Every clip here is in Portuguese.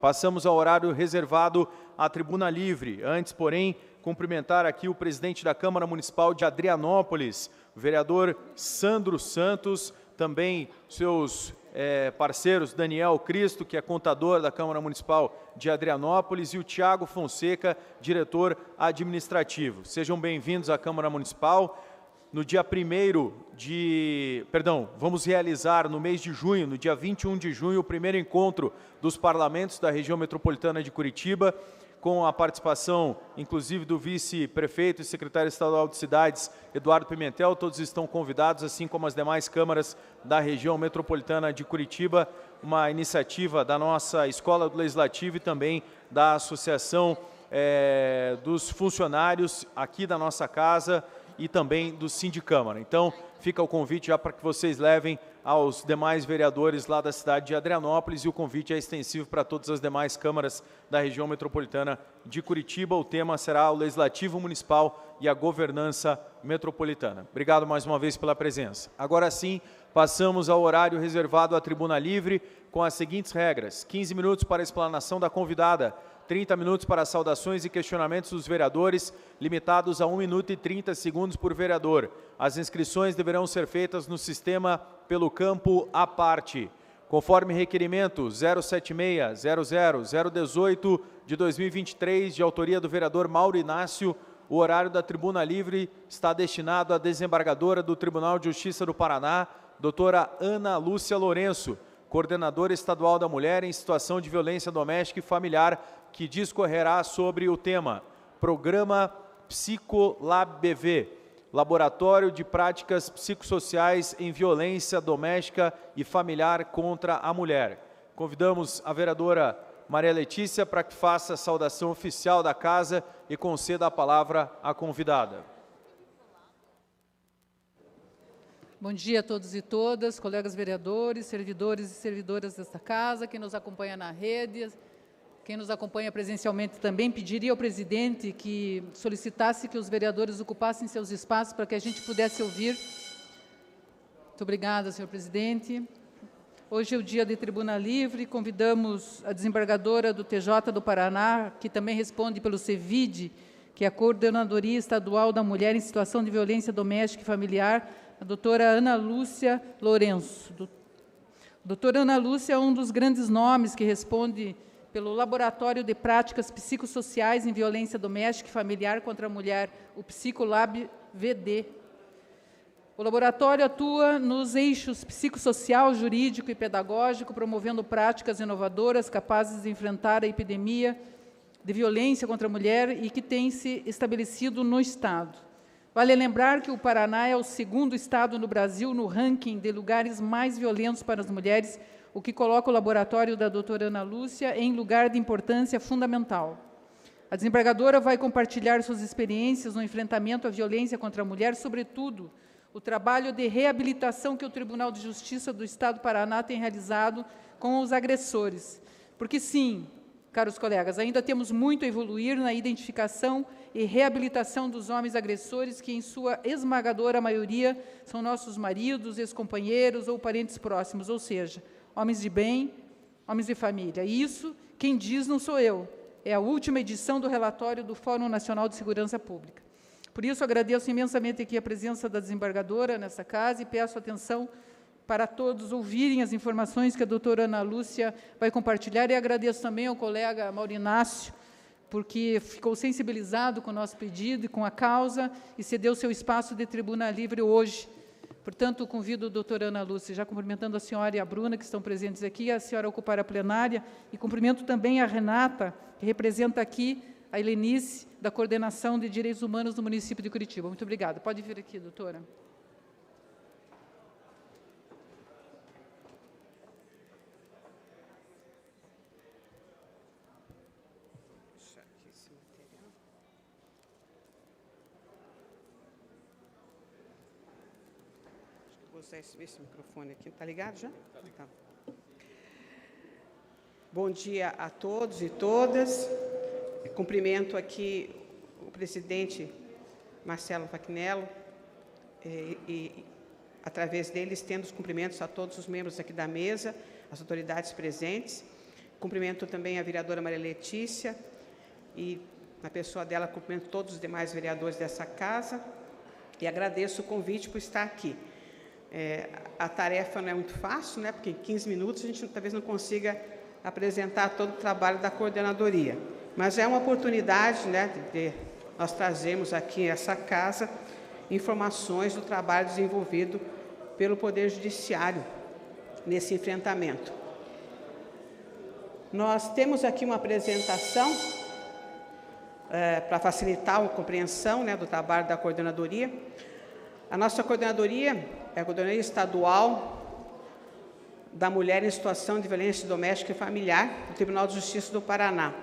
Passamos ao horário reservado à tribuna livre. Antes, porém, cumprimentar aqui o presidente da Câmara Municipal de Adrianópolis, o vereador Sandro Santos, também seus parceiros Daniel Cristo, que é contador da Câmara Municipal de Adrianópolis, e o Tiago Fonseca, diretor administrativo. Sejam bem-vindos à Câmara Municipal. No dia 1º vamos realizar no mês de junho, no dia 21 de junho, o primeiro encontro dos parlamentos da região metropolitana de Curitiba, com a participação, inclusive, do vice-prefeito e secretário estadual de cidades, Eduardo Pimentel. Todos estão convidados, assim como as demais câmaras da região metropolitana de Curitiba, uma iniciativa da nossa Escola do Legislativo e também da Associação dos Funcionários aqui da nossa casa, e também do Sindicâmara. Então, fica o convite já para que vocês levem aos demais vereadores lá da cidade de Adrianópolis, e o convite é extensivo para todas as demais câmaras da região metropolitana de Curitiba. O tema será o Legislativo Municipal e a Governança Metropolitana. Obrigado mais uma vez pela presença. Agora sim, passamos ao horário reservado à tribuna livre, com as seguintes regras: 15 minutos para a explanação da convidada, 30 minutos para saudações e questionamentos dos vereadores, limitados a 1 minuto e 30 segundos por vereador. As inscrições deverão ser feitas no sistema pelo campo à parte. Conforme requerimento 076-00-018 de 2023, de autoria do vereador Mauro Inácio, o horário da tribuna livre está destinado à desembargadora do Tribunal de Justiça do Paraná, doutora Ana Lúcia Lourenço, coordenadora estadual da mulher em situação de violência doméstica e familiar, que discorrerá sobre o tema Programa Psicolab-BV, Laboratório de Práticas Psicossociais em Violência Doméstica e Familiar contra a Mulher. Convidamos a vereadora Maria Letícia para que faça a saudação oficial da casa e conceda a palavra à convidada. Bom dia a todos e todas, colegas vereadores, servidores e servidoras desta casa, quem nos acompanha na rede, quem nos acompanha presencialmente também. Pediria ao presidente que solicitasse que os vereadores ocupassem seus espaços para que a gente pudesse ouvir. Muito obrigada, senhor presidente. Hoje é o dia de tribuna livre, convidamos a desembargadora do TJ do Paraná, que também responde pelo CEVID, que é a Coordenadoria Estadual da Mulher em Situação de Violência Doméstica e Familiar, a doutora Ana Lúcia Lourenço. Doutora Ana Lúcia é um dos grandes nomes que responde pelo Laboratório de Práticas Psicossociais em Violência Doméstica e Familiar contra a Mulher, o Psicolab-VD. O laboratório atua nos eixos psicossocial, jurídico e pedagógico, promovendo práticas inovadoras capazes de enfrentar a epidemia de violência contra a mulher e que tem se estabelecido no Estado. Vale lembrar que o Paraná é o segundo estado no Brasil no ranking de lugares mais violentos para as mulheres, o que coloca o laboratório da doutora Ana Lúcia em lugar de importância fundamental. A desembargadora vai compartilhar suas experiências no enfrentamento à violência contra a mulher, sobretudo o trabalho de reabilitação que o Tribunal de Justiça do Estado do Paraná tem realizado com os agressores. Porque sim, caros colegas, ainda temos muito a evoluir na identificação e reabilitação dos homens agressores, que em sua esmagadora maioria são nossos maridos, ex-companheiros ou parentes próximos, ou seja, homens de bem, homens de família. E isso, quem diz não sou eu, é a última edição do relatório do Fórum Nacional de Segurança Pública. Por isso, agradeço imensamente aqui a presença da desembargadora nessa casa e peço atenção para todos ouvirem as informações que a doutora Ana Lúcia vai compartilhar, e agradeço também ao colega Mauro Inácio, porque ficou sensibilizado com o nosso pedido e com a causa e cedeu seu espaço de tribuna livre hoje. Portanto, convido a doutora Ana Lúcia, já cumprimentando a senhora e a Bruna, que estão presentes aqui, a senhora ocupar a plenária, e cumprimento também a Renata, que representa aqui a Helenice, da Coordenação de Direitos Humanos do município de Curitiba. Muito obrigada. Pode vir aqui, doutora. Usar esse microfone aqui. Está ligado já? Tá. Bom dia a todos e todas. Cumprimento aqui o presidente Marcelo Fachinello e através dele, estendo os cumprimentos a todos os membros aqui da mesa, as autoridades presentes. Cumprimento também a vereadora Maria Letícia e, na pessoa dela, cumprimento todos os demais vereadores dessa casa e agradeço o convite por estar aqui. A tarefa não é muito fácil, né, porque em 15 minutos a gente talvez não consiga apresentar todo o trabalho da coordenadoria, mas é uma oportunidade, né, de nós trazermos aqui essa casa informações do trabalho desenvolvido pelo Poder Judiciário nesse enfrentamento. Nós temos aqui uma apresentação para facilitar a compreensão, né, do trabalho da coordenadoria. A nossa coordenadoria é a Coordenadoria Estadual da Mulher em Situação de Violência Doméstica e Familiar do Tribunal de Justiça do Paraná.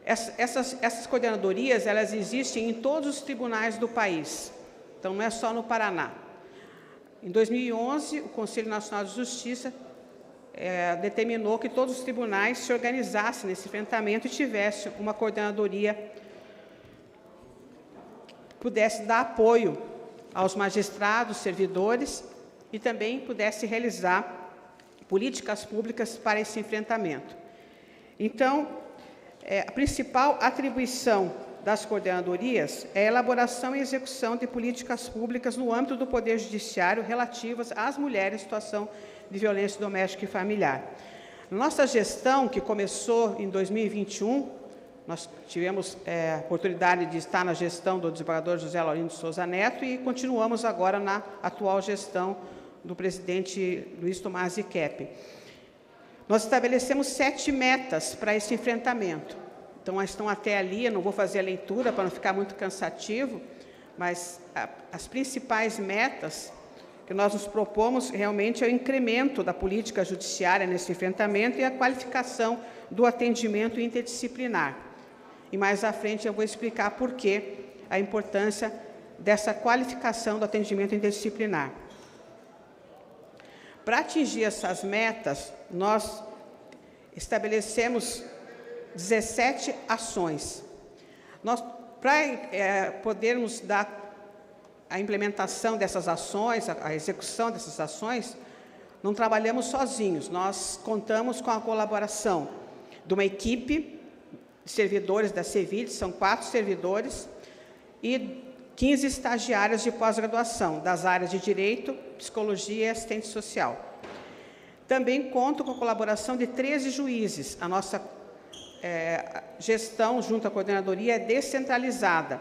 Essas coordenadorias, elas existem em todos os tribunais do país, então não é só no Paraná. Em 2011, o Conselho Nacional de Justiça determinou que todos os tribunais se organizassem nesse enfrentamento e tivessem uma coordenadoria que pudesse dar apoio aos magistrados, servidores e também pudesse realizar políticas públicas para esse enfrentamento. Então, a principal atribuição das coordenadorias é a elaboração e execução de políticas públicas no âmbito do Poder Judiciário relativas às mulheres em situação de violência doméstica e familiar. Nossa gestão, que começou em 2021, nós tivemos a oportunidade de estar na gestão do desembargador José Laurindo de Souza Neto e continuamos agora na atual gestão do presidente Luiz Tomasi Keppe. Nós estabelecemos 7 metas para esse enfrentamento. Então, elas estão até ali, eu não vou fazer a leitura para não ficar muito cansativo, mas as principais metas que nós nos propomos realmente é o incremento da política judiciária nesse enfrentamento e a qualificação do atendimento interdisciplinar. E mais à frente eu vou explicar por que a importância dessa qualificação do atendimento interdisciplinar. Para atingir essas metas, nós estabelecemos 17 ações. Para podermos dar a implementação dessas ações, a execução dessas ações, não trabalhamos sozinhos, nós contamos com a colaboração de uma equipe de servidores da CEVID, são 4 servidores, e 15 estagiárias de pós-graduação, das áreas de Direito, Psicologia e Assistente Social. Também conto com a colaboração de 13 juízes. A nossa gestão junto à coordenadoria é descentralizada.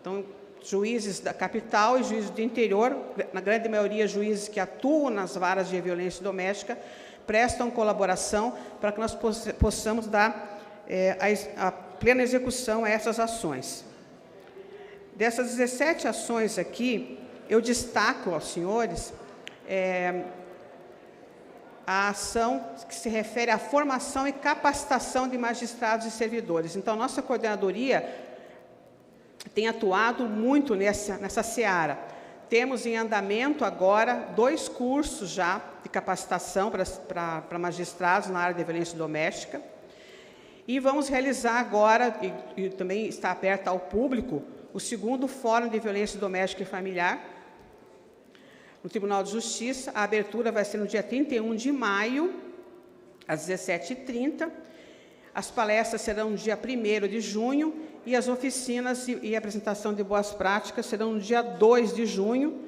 Então, juízes da capital e juízes do interior, na grande maioria juízes que atuam nas varas de violência doméstica, prestam colaboração para que nós possamos dar a plena execução a essas ações. Dessas 17 ações aqui, eu destaco aos senhores a ação que se refere à formação e capacitação de magistrados e servidores. Então, nossa coordenadoria tem atuado muito nessa seara. Temos em andamento agora 2 cursos já de capacitação para magistrados na área de violência doméstica. E vamos realizar agora, e também está aberto ao público, o 2º Fórum de Violência Doméstica e Familiar, no Tribunal de Justiça. A abertura vai ser no dia 31 de maio, às 17h30. As palestras serão no dia 1º de junho e as oficinas e apresentação de boas práticas serão no dia 2 de junho.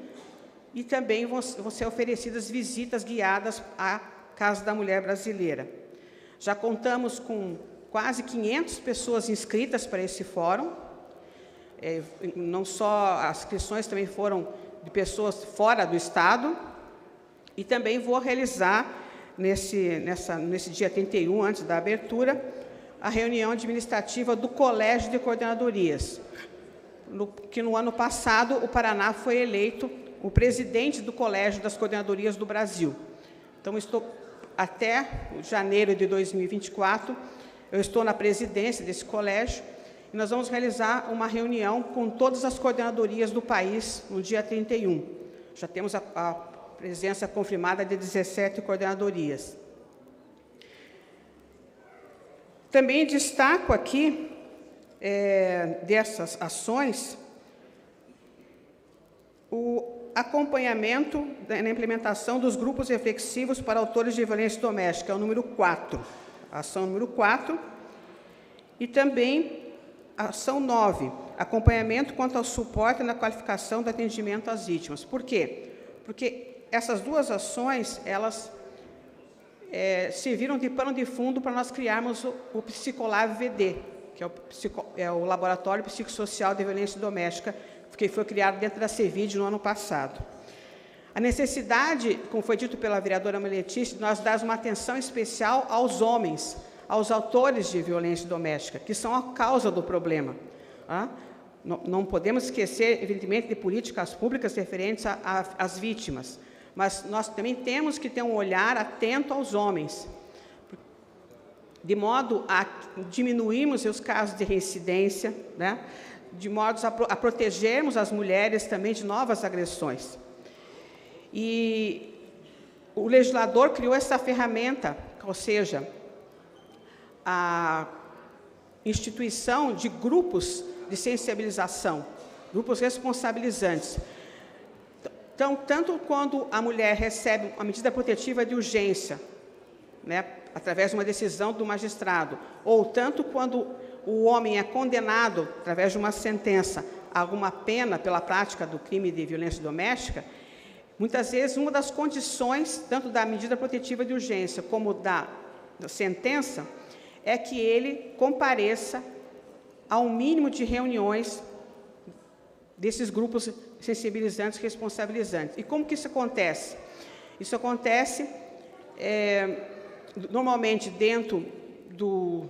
E também vão ser oferecidas visitas guiadas à Casa da Mulher Brasileira. Já contamos com quase 500 pessoas inscritas para esse fórum. Não só as inscrições também foram de pessoas fora do Estado, e também vou realizar, nesse dia 31, antes da abertura, a reunião administrativa do Colégio de Coordenadorias, que no ano passado o Paraná foi eleito o presidente do Colégio das Coordenadorias do Brasil. Então, até janeiro de 2024, eu estou na presidência desse colégio, e nós vamos realizar uma reunião com todas as coordenadorias do país no dia 31. Já temos a presença confirmada de 17 coordenadorias. Também destaco aqui, dessas ações, o acompanhamento na implementação dos grupos reflexivos para autores de violência doméstica, é o número 4. a ação número 4, e também a ação 9, acompanhamento quanto ao suporte na qualificação do atendimento às vítimas. Por quê? Porque essas duas ações, elas serviram de pano de fundo para nós criarmos o Psicolab VD, que é o Laboratório Psicossocial de Violência Doméstica, que foi criado dentro da CEVID no ano passado. A necessidade, como foi dito pela vereadora Maria Letícia, de nós darmos uma atenção especial aos homens, aos autores de violência doméstica, que são a causa do problema. Não podemos esquecer, evidentemente, de políticas públicas referentes às vítimas, mas nós também temos que ter um olhar atento aos homens, de modo a diminuirmos os casos de reincidência, né? De modo a protegermos as mulheres também de novas agressões. E o legislador criou essa ferramenta, ou seja, a instituição de grupos de sensibilização, grupos responsabilizantes. Então, tanto quando a mulher recebe uma medida protetiva de urgência, né, através de uma decisão do magistrado, ou tanto quando o homem é condenado, através de uma sentença, a alguma pena pela prática do crime de violência doméstica, muitas vezes uma das condições, tanto da medida protetiva de urgência como da sentença, é que ele compareça a um mínimo de reuniões desses grupos sensibilizantes e responsabilizantes. E como que isso acontece? Isso acontece normalmente dentro do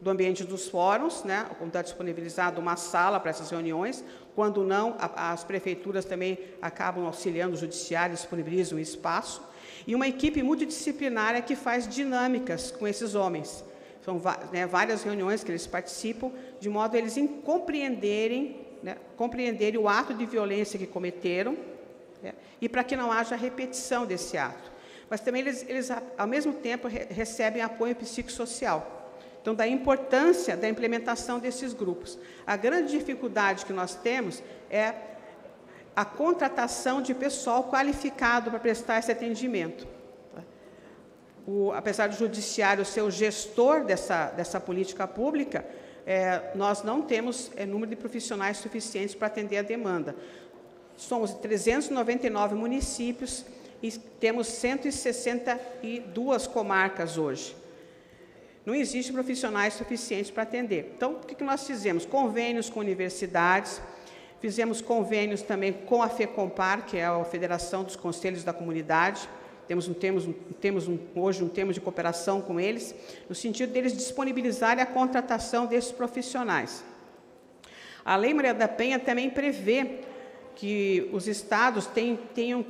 ambiente dos fóruns, né, como está disponibilizado uma sala para essas reuniões. Quando não, as prefeituras também acabam auxiliando o judiciário, disponibilizam um espaço. E uma equipe multidisciplinária que faz dinâmicas com esses homens. São várias reuniões que eles participam, de modo a eles compreenderem o ato de violência que cometeram, né, e para que não haja repetição desse ato. Mas também eles ao mesmo tempo, recebem apoio psicossocial. Então, da importância da implementação desses grupos. A grande dificuldade que nós temos é a contratação de pessoal qualificado para prestar esse atendimento. Apesar do judiciário ser o gestor dessa política pública, nós não temos número de profissionais suficientes para atender a demanda. Somos 399 municípios e temos 162 comarcas hoje. Não existe profissionais suficientes para atender. Então, o que nós fizemos? Convênios com universidades, fizemos convênios também com a FECOMPAR, que é a Federação dos Conselhos da Comunidade. Temos hoje um termo de cooperação com eles, no sentido deles disponibilizarem a contratação desses profissionais. A Lei Maria da Penha também prevê que os estados tenham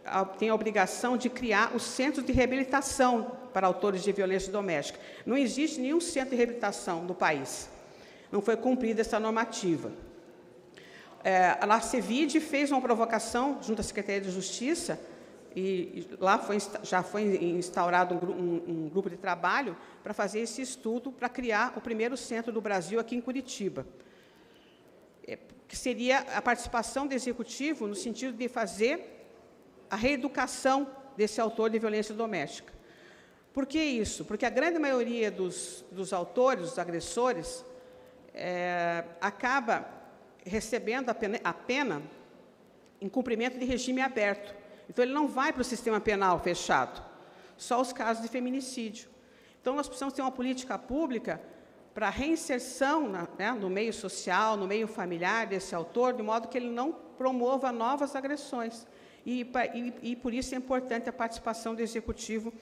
a obrigação de criar os centros de reabilitação para autores de violência doméstica. Não existe nenhum centro de reabilitação no país. Não foi cumprida essa normativa. A CEVID fez uma provocação junto à Secretaria de Justiça, e lá já foi instaurado um grupo de trabalho para fazer esse estudo, para criar o primeiro centro do Brasil aqui em Curitiba, que seria a participação do Executivo no sentido de fazer a reeducação desse autor de violência doméstica. Por que isso? Porque a grande maioria dos autores, dos agressores, acaba recebendo a pena em cumprimento de regime aberto. Então, ele não vai para o sistema penal fechado, só os casos de feminicídio. Então, nós precisamos ter uma política pública para a reinserção no meio social, no meio familiar desse autor, de modo que ele não promova novas agressões. E por isso é importante a participação do Executivo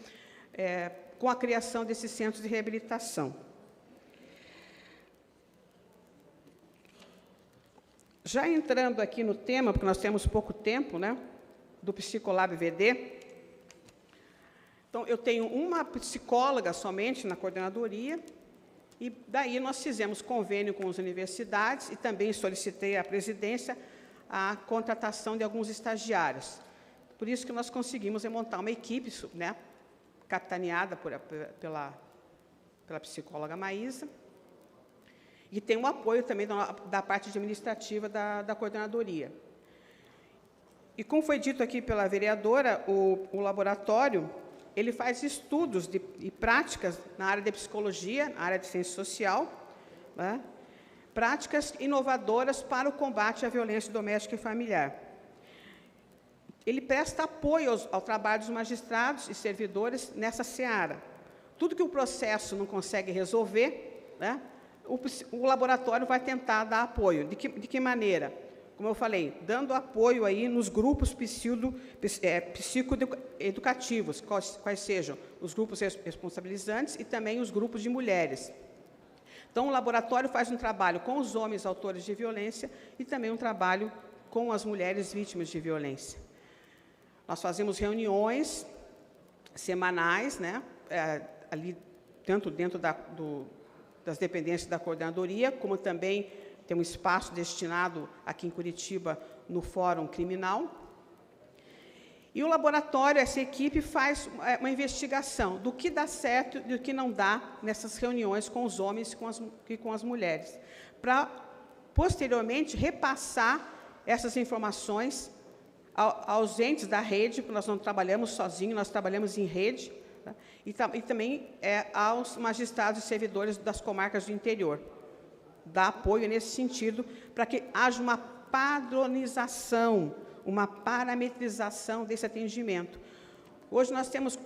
com a criação desses centros de reabilitação. Já entrando aqui no tema, porque nós temos pouco tempo, né, do Psicolab VD, então, eu tenho uma psicóloga somente na coordenadoria, e daí nós fizemos convênio com as universidades e também solicitei à presidência a contratação de alguns estagiários. Por isso que nós conseguimos montar uma equipe, né, capitaneada pela psicóloga Maísa, e tem um apoio também da parte administrativa da coordenadoria. E como foi dito aqui pela vereadora, o laboratório, ele faz estudos e práticas na área de psicologia, na área de ciência social, né? Práticas inovadoras para o combate à violência doméstica e familiar. Ele presta apoio ao trabalho dos magistrados e servidores nessa seara. Tudo que o processo não consegue resolver, né, o laboratório vai tentar dar apoio. De que maneira? Como eu falei, dando apoio aí nos grupos psicoeducativos, quais sejam os grupos responsabilizantes e também os grupos de mulheres. Então, o laboratório faz um trabalho com os homens autores de violência e também um trabalho com as mulheres vítimas de violência. Nós fazemos reuniões semanais, né, ali, tanto dentro das dependências da coordenadoria, como também tem um espaço destinado aqui em Curitiba no Fórum Criminal. E o laboratório, essa equipe, faz uma investigação do que dá certo e do que não dá nessas reuniões com os homens e com as mulheres, para, posteriormente, repassar essas informações aos entes da rede, porque nós não trabalhamos sozinhos, nós trabalhamos em rede, tá? E também aos magistrados e servidores das comarcas do interior. Dá apoio nesse sentido, para que haja uma padronização, uma parametrização desse atendimento. Hoje nós temos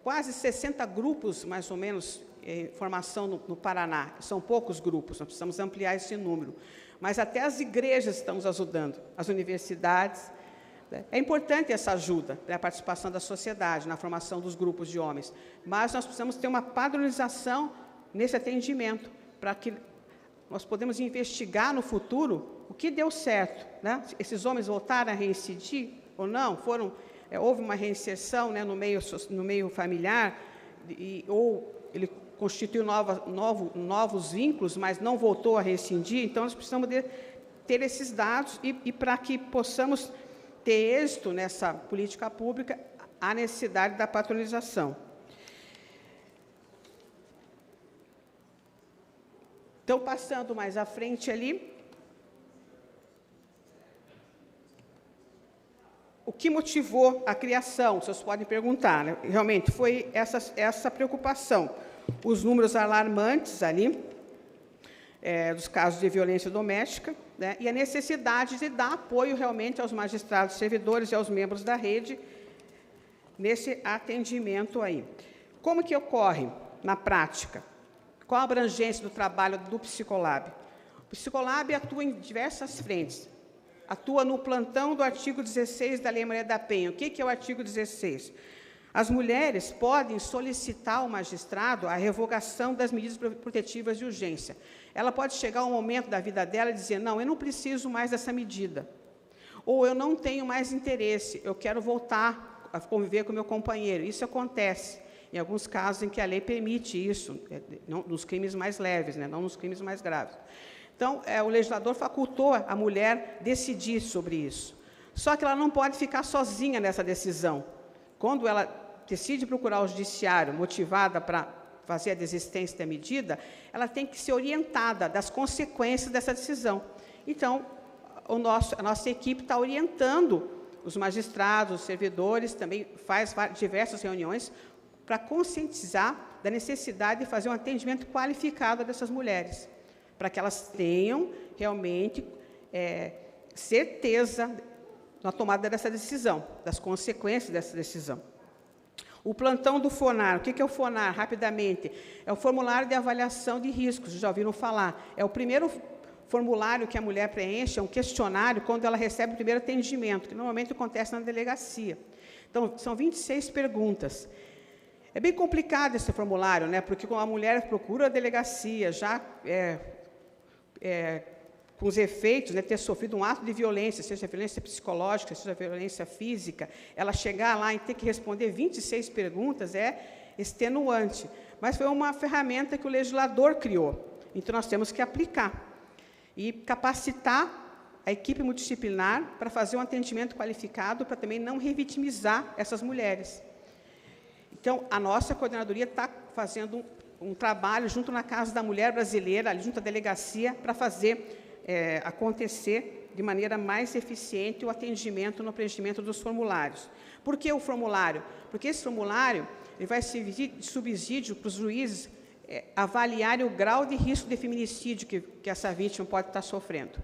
quase 60 grupos, mais ou menos, em formação no Paraná. São poucos grupos, nós precisamos ampliar esse número. Mas até as igrejas estão nos ajudando, as universidades. É importante essa ajuda, a participação da sociedade na formação dos grupos de homens. Mas nós precisamos ter uma padronização nesse atendimento, para que nós podemos investigar no futuro o que deu certo, né? Esses homens voltaram a reincidir ou não? Houve uma reinserção, né, no meio familiar, ou ele constituiu novos vínculos, mas não voltou a reincidir. Então, nós precisamos ter esses dados e para que possamos ter êxito nessa política pública, há necessidade da patronização. Então, passando mais à frente ali, o que motivou a criação? Vocês podem perguntar, né? Realmente, foi essa preocupação. Os números alarmantes ali, dos casos de violência doméstica, né? E a necessidade de dar apoio realmente aos magistrados, servidores e aos membros da rede nesse atendimento aí. Como que ocorre na prática? Qual a abrangência do trabalho do Psicolab? O Psicolab atua em diversas frentes. Atua no plantão do artigo 16 da Lei Maria da Penha. O que é o artigo 16? As mulheres podem solicitar ao magistrado a revogação das medidas protetivas de urgência. Ela pode chegar a um momento da vida dela e dizer, não, eu não preciso mais dessa medida. Ou eu não tenho mais interesse, eu quero voltar a conviver com o meu companheiro. Isso acontece em alguns casos em que a lei permite isso, nos crimes mais leves, né, não nos crimes mais graves. Então, o legislador facultou a mulher decidir sobre isso. Só que ela não pode ficar sozinha nessa decisão. Quando ela decide procurar o judiciário, motivada para fazer a desistência da medida, ela tem que ser orientada das consequências dessa decisão. Então, a nossa equipe está orientando os magistrados, os servidores, também faz diversas reuniões para conscientizar da necessidade de fazer um atendimento qualificado dessas mulheres, para que elas tenham realmente certeza na tomada dessa decisão, das consequências dessa decisão. O plantão do FONAR, o que é o FONAR? Rapidamente, é o formulário de avaliação de riscos, já ouviram falar. É o primeiro formulário que a mulher preenche, é um questionário, quando ela recebe o primeiro atendimento, que normalmente acontece na delegacia. Então, são 26 perguntas. É bem complicado esse formulário, né? Porque quando a mulher procura a delegacia, já com os efeitos, né, ter sofrido um ato de violência, seja violência psicológica, seja violência física, ela chegar lá e ter que responder 26 perguntas é extenuante. Mas foi uma ferramenta que o legislador criou. Então, nós temos que aplicar e capacitar a equipe multidisciplinar para fazer um atendimento qualificado, para também não revitimizar essas mulheres. Então, a nossa coordenadoria está fazendo um trabalho junto na Casa da Mulher Brasileira, junto à delegacia, para fazer acontecer de maneira mais eficiente o atendimento no preenchimento dos formulários. Por que o formulário? Porque esse formulário ele vai servir de subsídio para os juízes avaliarem o grau de risco de feminicídio que essa vítima pode estar sofrendo.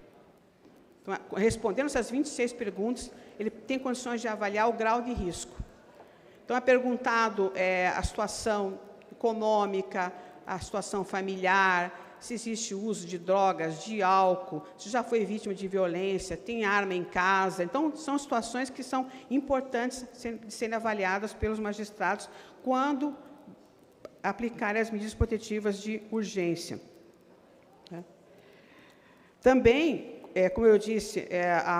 Então, respondendo essas 26 perguntas, ele tem condições de avaliar o grau de risco. Então, é perguntado a situação econômica, a situação familiar, se existe uso de drogas, de álcool, se já foi vítima de violência, tem arma em casa. Então, são situações que são importantes de serem avaliadas pelos magistrados quando aplicarem as medidas protetivas de urgência. Também, como eu disse,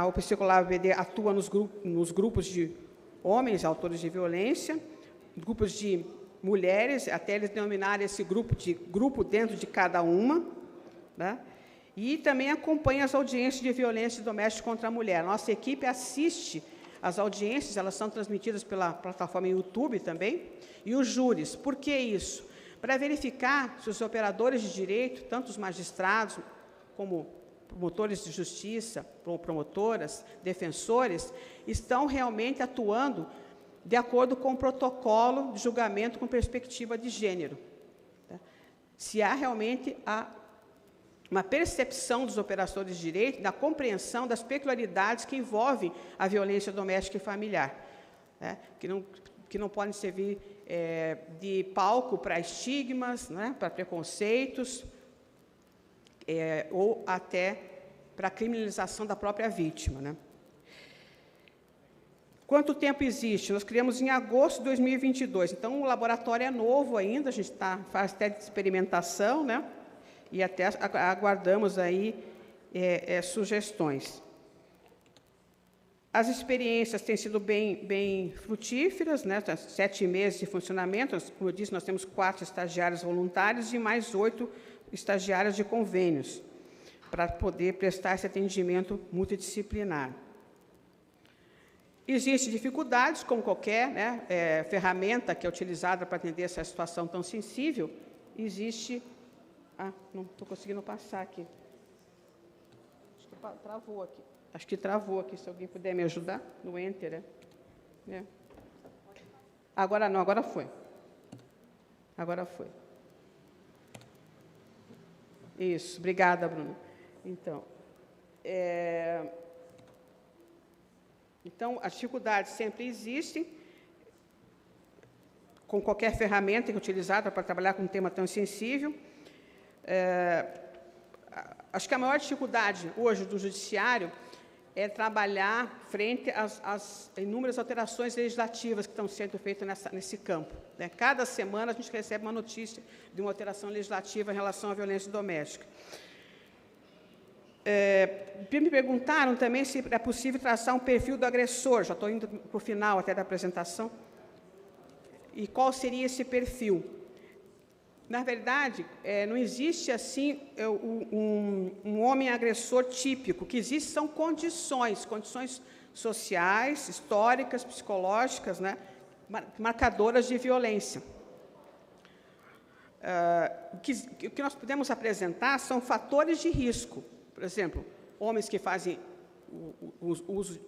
o Psicolab BD atua nos grupos de homens autores de violência, grupos de mulheres, até eles denominarem esse grupo dentro de cada uma, né? E também acompanha as audiências de violência doméstica contra a mulher. Nossa equipe assiste às audiências, elas são transmitidas pela plataforma YouTube também, e os júris. Por que isso? Para verificar se os operadores de direito, tanto os magistrados como promotores de justiça, promotoras, defensores, estão realmente atuando de acordo com o protocolo de julgamento com perspectiva de gênero. Se há realmente uma percepção dos operadores de direito, da compreensão das peculiaridades que envolvem a violência doméstica e familiar, né? que não podem servir de palco para estigmas, né? Para preconceitos, ou até para a criminalização da própria vítima, né? Quanto tempo existe? Nós criamos em agosto de 2022, então o laboratório é novo ainda, a gente faz até de experimentação, né? E até aguardamos aí sugestões. As experiências têm sido bem frutíferas, né? 7 meses de funcionamento, como eu disse, nós temos 4 estagiários voluntários e mais 8 estagiários de convênios, para poder prestar esse atendimento multidisciplinar. Existem dificuldades, como qualquer, né, ferramenta que é utilizada para atender essa situação tão sensível, existe... não estou conseguindo passar aqui. Acho que travou aqui. Acho que travou aqui, se alguém puder me ajudar, no Enter. Agora não, agora foi. Agora foi. Isso, obrigada, Bruna. Então, as dificuldades sempre existem, com qualquer ferramenta que é utilizada para trabalhar com um tema tão sensível. Acho que a maior dificuldade hoje do judiciário é trabalhar frente às inúmeras alterações legislativas que estão sendo feitas nesse campo, né? Cada semana a gente recebe uma notícia de uma alteração legislativa em relação à violência doméstica. Me perguntaram também se é possível traçar um perfil do agressor, já estou indo para o final até da apresentação, e qual seria esse perfil? Na verdade, não existe, assim, um homem agressor típico. O que existe são condições sociais, históricas, psicológicas, né, marcadoras de violência. O que nós podemos apresentar são fatores de risco. Por exemplo, homens que fazem o uso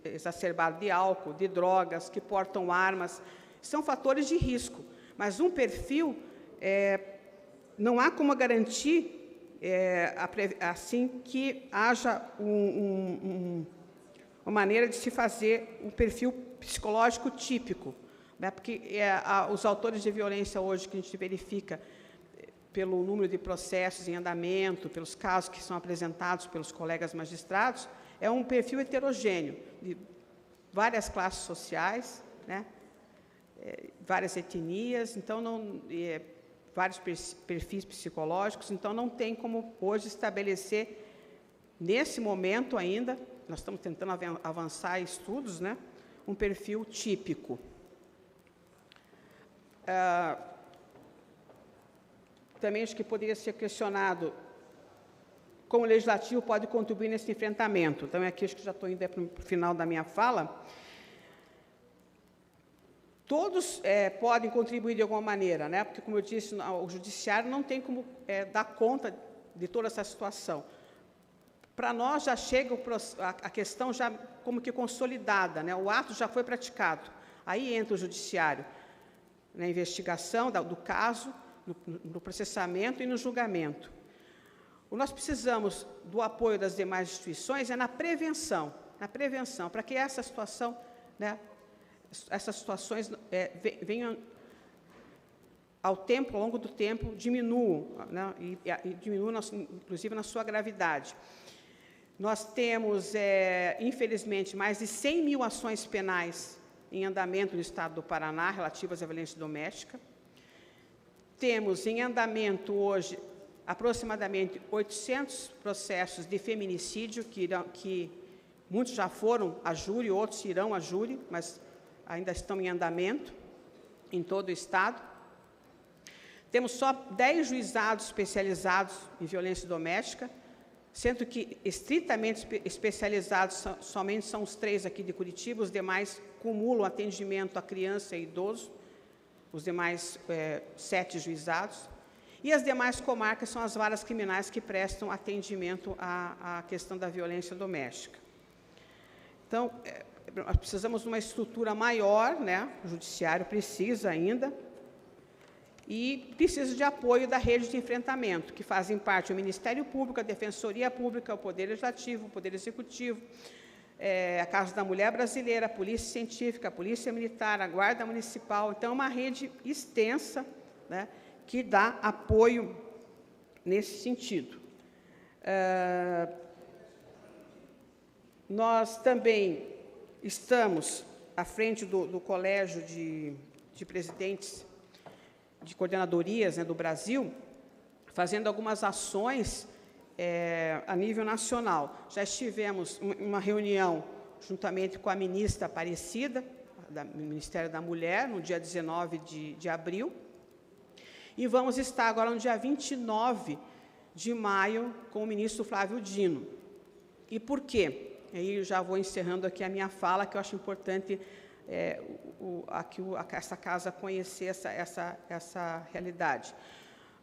exacerbado de álcool, de drogas, que portam armas, são fatores de risco. Mas um perfil... não há como garantir, assim, que haja uma maneira de se fazer um perfil psicológico típico, né? Porque os autores de violência hoje que a gente verifica pelo número de processos em andamento, pelos casos que são apresentados pelos colegas magistrados, é um perfil heterogêneo, de várias classes sociais, né? Várias etnias, então vários perfis psicológicos, então não tem como hoje estabelecer, nesse momento ainda, nós estamos tentando avançar estudos, né, um perfil típico. Também acho que poderia ser questionado como o legislativo pode contribuir nesse enfrentamento. Então, aqui acho que já estou indo para o final da minha fala. Todos podem contribuir de alguma maneira, né? Porque, como eu disse, o judiciário não tem como dar conta de toda essa situação. Para nós já chega a questão já como que consolidada, né? O ato já foi praticado. Aí entra o judiciário. na investigação do caso, no processamento e no julgamento. Nós precisamos do apoio das demais instituições na prevenção, para que essa situação, né, essas situações venham ao longo do tempo, diminuam, né, e diminuam, inclusive, na sua gravidade. Nós temos, infelizmente, mais de 100 mil ações penais em andamento no Estado do Paraná, relativas à violência doméstica. Temos em andamento, hoje, aproximadamente 800 processos de feminicídio, que muitos já foram a júri, outros irão a júri, mas ainda estão em andamento em todo o Estado. Temos só 10 juizados especializados em violência doméstica, sendo que estritamente especializados somente são os 3 aqui de Curitiba, os demais cumulam atendimento a criança e idoso, os demais 7 juizados, e as demais comarcas são as varas criminais que prestam atendimento à questão da violência doméstica. Então, nós precisamos de uma estrutura maior, né? O judiciário precisa ainda, e precisa de apoio da rede de enfrentamento, que fazem parte o Ministério Público, a Defensoria Pública, o Poder Legislativo, o Poder Executivo, a Casa da Mulher Brasileira, a Polícia Científica, a Polícia Militar, a Guarda Municipal. Então, é uma rede extensa, né, que dá apoio nesse sentido. Nós também estamos à frente do Colégio de Presidentes de Coordenadorias, né, do Brasil, fazendo algumas ações a nível nacional. Já estivemos em uma reunião juntamente com a ministra Aparecida, do Ministério da Mulher, no dia 19 de abril, e vamos estar agora no dia 29 de maio com o ministro Flávio Dino. E por quê? Aí eu já vou encerrando aqui a minha fala, que eu acho importante essa casa conhecer essa realidade.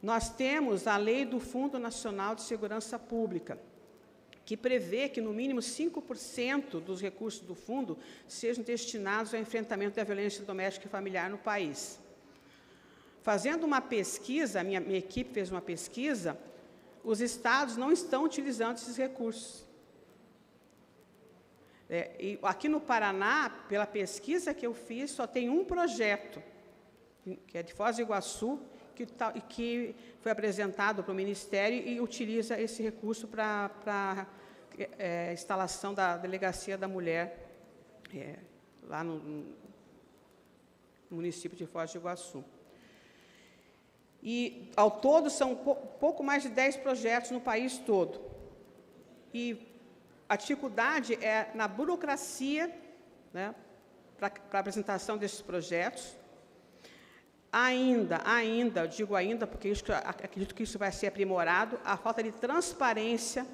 Nós temos a lei do Fundo Nacional de Segurança Pública, que prevê que, no mínimo, 5% dos recursos do fundo sejam destinados ao enfrentamento da violência doméstica e familiar no país. Fazendo uma pesquisa, a minha equipe fez uma pesquisa, os estados não estão utilizando esses recursos. E aqui no Paraná, pela pesquisa que eu fiz, só tem um projeto, que é de Foz do Iguaçu, que foi apresentado para o Ministério e utiliza esse recurso para a instalação da Delegacia da Mulher, lá no município de Foz do Iguaçu. E, ao todo, são pouco mais de 10 projetos no país todo. E a dificuldade é na burocracia, né, para a apresentação desses projetos. Ainda, digo ainda, porque acredito que isso vai ser aprimorado, a falta de transparência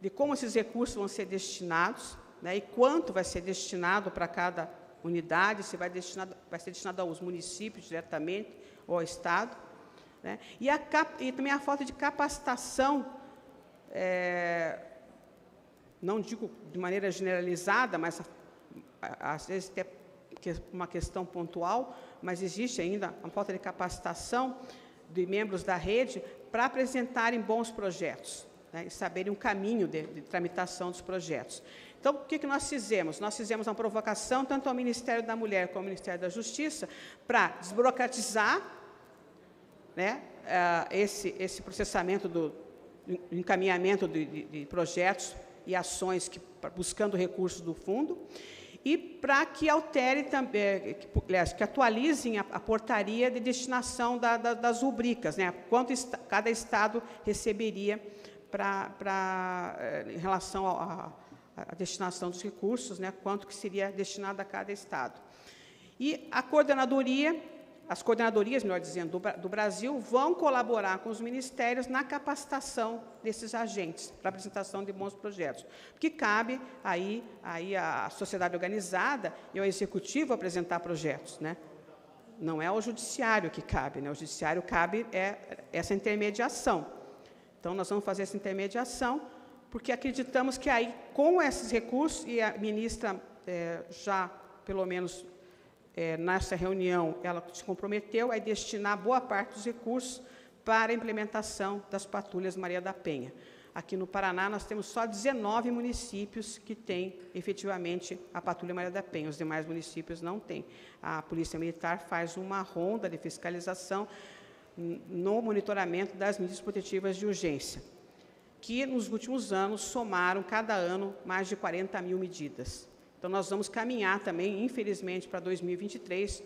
de como esses recursos vão ser destinados, né, e quanto vai ser destinado para cada unidade, se vai ser destinado aos municípios diretamente ou ao Estado, né, e também a falta de capacitação, não digo de maneira generalizada, mas às vezes até uma questão pontual, mas existe ainda uma falta de capacitação de membros da rede para apresentarem bons projetos, né, e saberem o caminho de tramitação dos projetos. Então, o que nós fizemos? Nós fizemos uma provocação tanto ao Ministério da Mulher como ao Ministério da Justiça para desburocratizar, né, esse processamento do encaminhamento de projetos e ações buscando recursos do fundo, e para que altere também, que atualizem a portaria de destinação das rubricas, né, quanto cada estado receberia em relação à destinação dos recursos, né, quanto que seria destinado a cada estado. E as coordenadorias, melhor dizendo, do Brasil, vão colaborar com os ministérios na capacitação desses agentes para a apresentação de bons projetos. Porque cabe aí à sociedade organizada e ao executivo apresentar projetos, né? Não é ao judiciário que cabe, né? O judiciário cabe essa intermediação. Então, nós vamos fazer essa intermediação, porque acreditamos que aí, com esses recursos, e a ministra já, pelo menos, nessa reunião, ela se comprometeu a destinar boa parte dos recursos para a implementação das patrulhas Maria da Penha. Aqui no Paraná, nós temos só 19 municípios que têm, efetivamente, a Patrulha Maria da Penha. Os demais municípios não têm. A Polícia Militar faz uma ronda de fiscalização no monitoramento das medidas protetivas de urgência, que, nos últimos anos, somaram, cada ano, mais de 40 mil medidas. Então, nós vamos caminhar também, infelizmente, para 2023,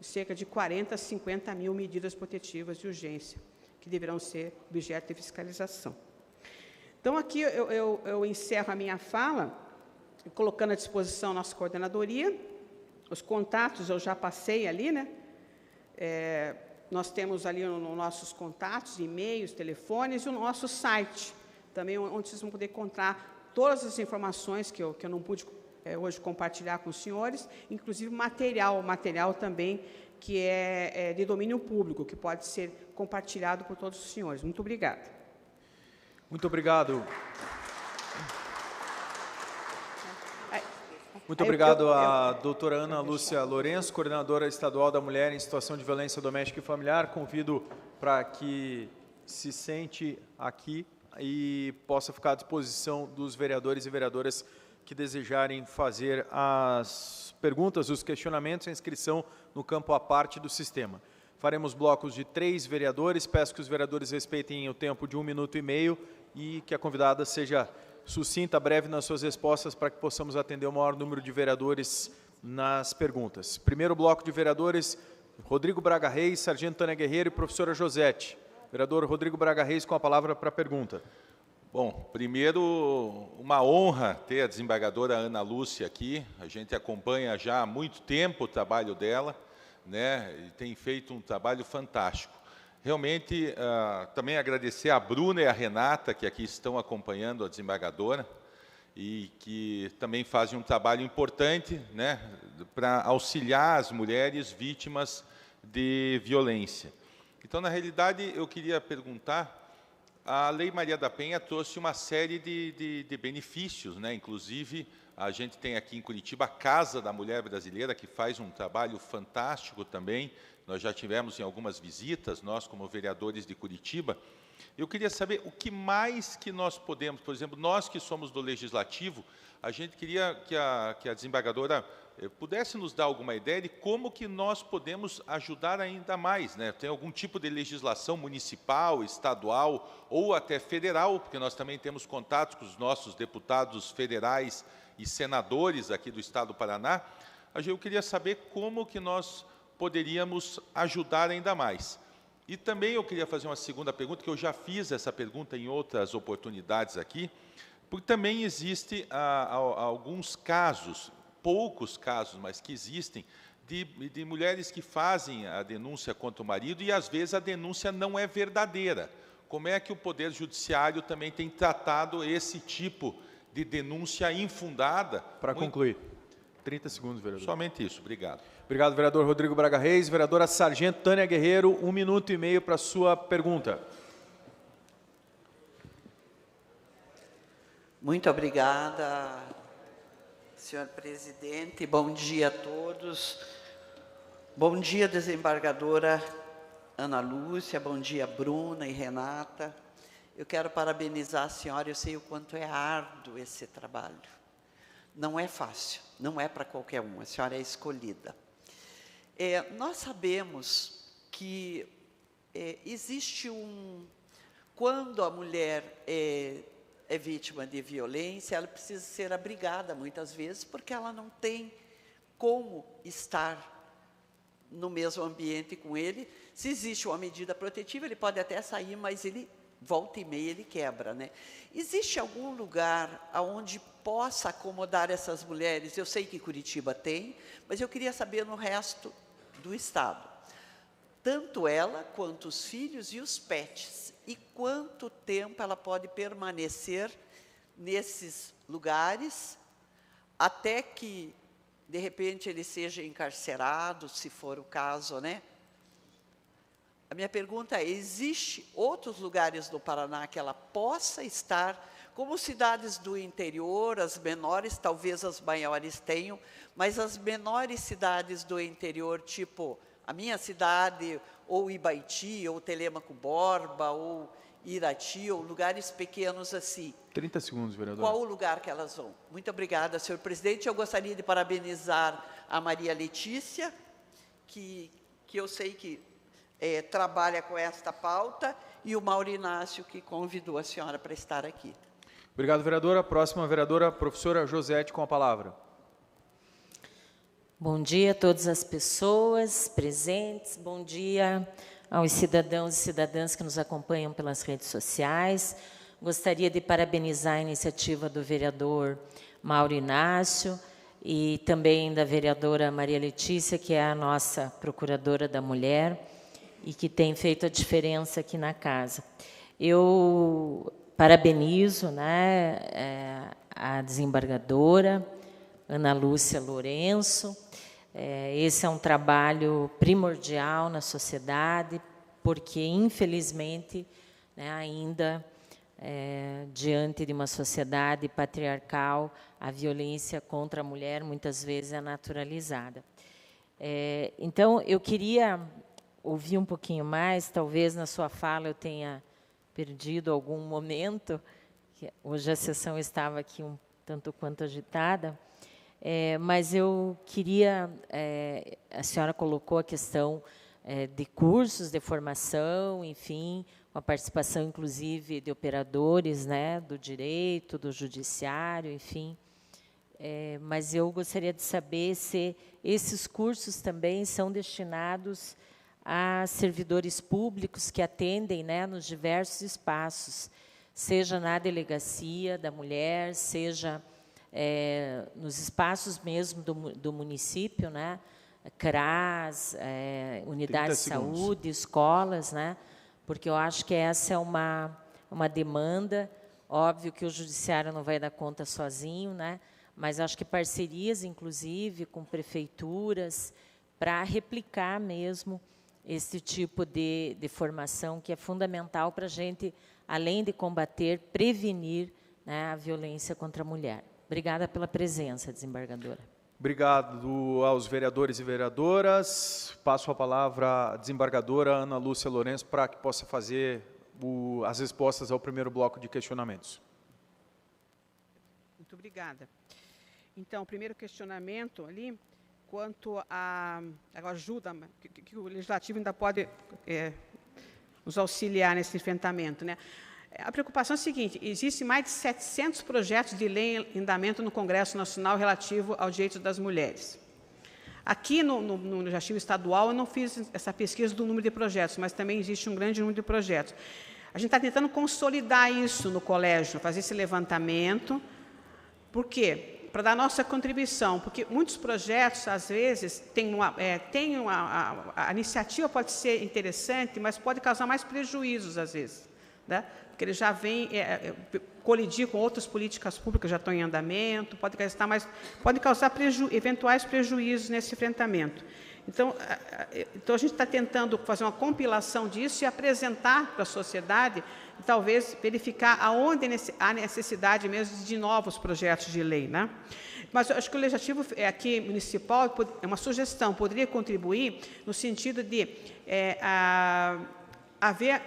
cerca de 40 a 50 mil medidas protetivas de urgência, que deverão ser objeto de fiscalização. Então, aqui eu encerro a minha fala, colocando à disposição a nossa coordenadoria. Os contatos eu já passei ali, né? Nós temos ali nos nossos contatos, e-mails, telefones e o nosso site, também onde vocês vão poder encontrar todas as informações que eu não pude hoje compartilhar com os senhores, inclusive material também que é de domínio público, que pode ser compartilhado por todos os senhores. Muito obrigada. Muito obrigado. Muito obrigado à doutora Ana Lúcia Lourenço, coordenadora estadual da Mulher em Situação de Violência Doméstica e Familiar. Convido para que se sente aqui e possa ficar à disposição dos vereadores e vereadoras que desejarem fazer as perguntas, os questionamentos, a inscrição no campo à parte do sistema. Faremos blocos de 3 vereadores, peço que os vereadores respeitem o tempo de 1 minuto e meio e que a convidada seja sucinta, breve nas suas respostas para que possamos atender o maior número de vereadores nas perguntas. Primeiro bloco de vereadores, Rodrigo Braga Reis, Sargento Tânia Guerreiro e professora Josete. Vereador Rodrigo Braga Reis com a palavra para a pergunta. Bom, primeiro, uma honra ter a desembargadora Ana Lúcia aqui. A gente acompanha já há muito tempo o trabalho dela, né? E tem feito um trabalho fantástico. Realmente, também agradecer a Bruna e a Renata, que aqui estão acompanhando a desembargadora, e que também fazem um trabalho importante, né, para auxiliar as mulheres vítimas de violência. Então, na realidade, eu queria perguntar, a Lei Maria da Penha trouxe uma série de benefícios, né? Inclusive, a gente tem aqui em Curitiba a Casa da Mulher Brasileira, que faz um trabalho fantástico também. Nós já tivemos em algumas visitas, nós como vereadores de Curitiba. Eu queria saber o que mais que nós podemos, por exemplo, nós que somos do Legislativo, a gente queria que a desembargadora pudesse nos dar alguma ideia de como que nós podemos ajudar ainda mais, né? Tem algum tipo de legislação municipal, estadual ou até federal, porque nós também temos contatos com os nossos deputados federais e senadores aqui do Estado do Paraná. Eu queria saber como que nós poderíamos ajudar ainda mais. E também eu queria fazer uma segunda pergunta, que eu já fiz essa pergunta em outras oportunidades aqui, porque também existe alguns casos, poucos casos, mas que existem, de mulheres que fazem a denúncia contra o marido e, às vezes, a denúncia não é verdadeira. Como é que o Poder Judiciário também tem tratado esse tipo de denúncia infundada? Para concluir. 30 segundos, vereador. Somente isso. Obrigado. Obrigado, vereador Rodrigo Braga Reis. Vereadora Sargento Tânia Guerreiro, 1 minuto e meio para a sua pergunta. Muito obrigada, senhor presidente. Bom dia a todos. Bom dia, desembargadora Ana Lúcia. Bom dia, Bruna e Renata. Eu quero parabenizar a senhora. Eu sei o quanto é árduo esse trabalho. Não é fácil, não é para qualquer um. A senhora é escolhida. Nós sabemos que existe quando a mulher é vítima de violência, ela precisa ser abrigada muitas vezes, porque ela não tem como estar no mesmo ambiente com ele. Se existe uma medida protetiva, ele pode até sair, mas ele volta e meia, ele quebra, né? Existe algum lugar onde possa acomodar essas mulheres? Eu sei que Curitiba tem, mas eu queria saber no resto do estado. Tanto ela, quanto os filhos e os pets. E quanto tempo ela pode permanecer nesses lugares, até que, de repente, ele seja encarcerado, se for o caso, né? A minha pergunta é, existe outros lugares do Paraná que ela possa estar, como cidades do interior, as menores, talvez as maiores tenham, mas as menores cidades do interior, tipo a minha cidade, ou Ibaiti, ou Telêmaco Borba, ou Irati, ou lugares pequenos assim. 30 segundos, vereador. Qual o lugar que elas vão? Muito obrigada, senhor presidente. Eu gostaria de parabenizar a Maria Letícia, que eu sei que trabalha com esta pauta, e o Mauro Inácio, que convidou a senhora para estar aqui. Obrigado, vereadora. Próxima vereadora, professora Josete, com a palavra. Bom dia a todas as pessoas presentes, bom dia aos cidadãos e cidadãs que nos acompanham pelas redes sociais. Gostaria de parabenizar a iniciativa do vereador Mauro Inácio e também da vereadora Maria Letícia, que é a nossa procuradora da mulher e que tem feito a diferença aqui na casa. Eu parabenizo, né, a desembargadora Ana Lúcia Lourenço. Esse é um trabalho primordial na sociedade, porque, infelizmente, né, ainda, diante de uma sociedade patriarcal, a violência contra a mulher, muitas vezes, é naturalizada. Então, eu queria ouvir um pouquinho mais, talvez na sua fala eu tenha perdido algum momento, que hoje a sessão estava aqui um tanto quanto agitada, mas eu queria, a senhora colocou a questão de cursos de formação, enfim, com a participação, inclusive, de operadores, né, do direito, do judiciário, enfim. Mas eu gostaria de saber se esses cursos também são destinados a servidores públicos que atendem, né, nos diversos espaços, seja na delegacia da mulher, seja nos espaços mesmo do município, né, CRAS, unidades de saúde, escolas, né, porque eu acho que essa é uma demanda. Óbvio que o judiciário não vai dar conta sozinho, né, mas acho que parcerias, inclusive, com prefeituras, para replicar mesmo esse tipo de formação, que é fundamental para a gente, além de combater, prevenir, né, a violência contra a mulher. Obrigada pela presença, desembargadora. Obrigado aos vereadores e vereadoras. Passo a palavra à desembargadora Ana Lúcia Lourenço para que possa fazer as respostas ao primeiro bloco de questionamentos. Muito obrigada. Então, o primeiro questionamento ali, quanto à ajuda, que o Legislativo ainda pode nos auxiliar nesse enfrentamento, né? A preocupação é a seguinte: existem mais de 700 projetos de lei em andamento no Congresso Nacional relativo aos direitos das mulheres. Aqui no Legislativo Estadual, eu não fiz essa pesquisa do número de projetos, mas também existe um grande número de projetos. A gente está tentando consolidar isso no colégio, fazer esse levantamento. Por quê? Para dar nossa contribuição, porque muitos projetos, às vezes, a iniciativa pode ser interessante, mas pode causar mais prejuízos, às vezes, né? Porque ele já vem colidir com outras políticas públicas que já estão em andamento, pode causar eventuais prejuízos nesse enfrentamento. Então a gente está tentando fazer uma compilação disso e apresentar para a sociedade, e talvez verificar aonde há necessidade mesmo de novos projetos de lei, né? Mas eu acho que o Legislativo aqui municipal, é uma sugestão, poderia contribuir no sentido de haver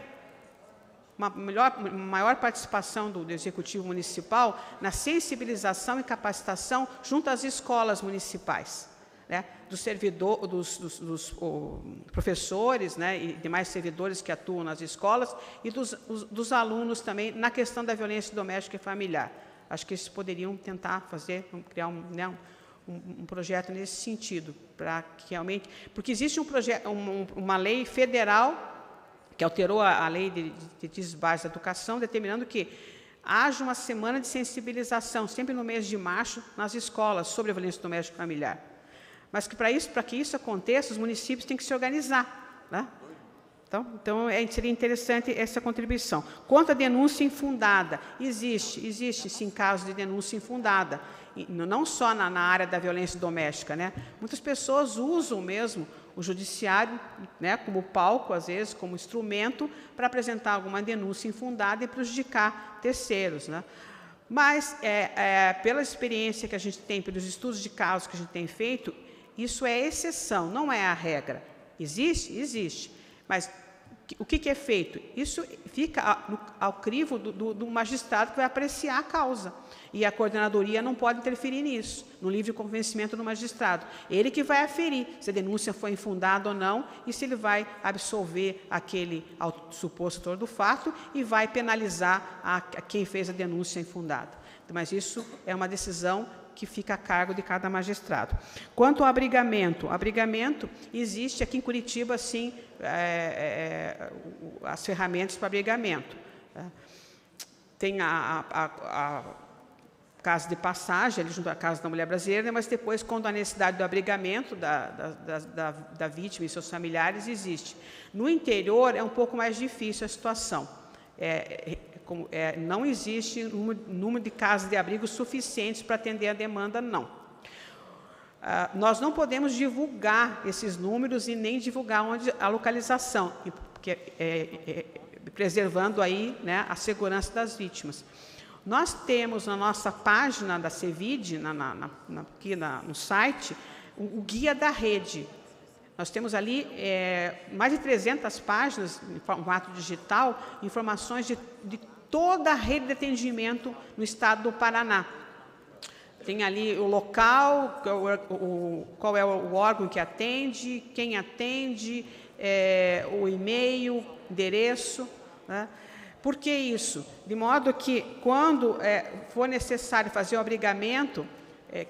uma maior participação do Executivo Municipal na sensibilização e capacitação junto às escolas municipais, né, dos professores, né, e demais servidores que atuam nas escolas, e dos alunos também na questão da violência doméstica e familiar. Acho que eles poderiam tentar criar um projeto nesse sentido, para que realmente... Porque existe uma lei federal que alterou a lei de diretrizes básicas da educação, determinando que haja uma semana de sensibilização, sempre no mês de março, nas escolas, sobre a violência doméstica e familiar. Mas que para que isso aconteça, os municípios têm que se organizar, né? Então seria interessante essa contribuição. Quanto à denúncia infundada, existe sim casos de denúncia infundada, não só na área da violência doméstica, né? Muitas pessoas usam mesmo o judiciário, né, como palco, às vezes, como instrumento, para apresentar alguma denúncia infundada e prejudicar terceiros, né? Mas, pela experiência que a gente tem, pelos estudos de casos que a gente tem feito, isso é exceção, não é a regra. Existe? Existe. Mas o que é feito? Isso fica ao crivo do magistrado que vai apreciar a causa. E a coordenadoria não pode interferir nisso, no livre convencimento do magistrado. Ele que vai aferir se a denúncia foi infundada ou não e se ele vai absolver aquele suposto autor do fato e vai penalizar a quem fez a denúncia infundada. Mas isso é uma decisão que fica a cargo de cada magistrado. Quanto ao abrigamento existe aqui em Curitiba, sim, as ferramentas para abrigamento. Tem a casa de passagem, ali junto à Casa da Mulher Brasileira, mas depois, quando a necessidade do abrigamento da vítima e seus familiares existe. No interior, é um pouco mais difícil a situação. Não existe número de casas de abrigo suficientes para atender a demanda, não. Nós não podemos divulgar esses números e nem divulgar a localização, porque preservando aí, né, a segurança das vítimas. Nós temos na nossa página da CEVID, aqui no site, o guia da rede. Nós temos ali mais de 300 páginas, em formato digital, informações de toda a rede de atendimento no estado do Paraná. Tem ali o local, qual é o órgão que atende, quem atende, o e-mail, endereço, né? Por que isso? De modo que, quando for necessário fazer o abrigamento,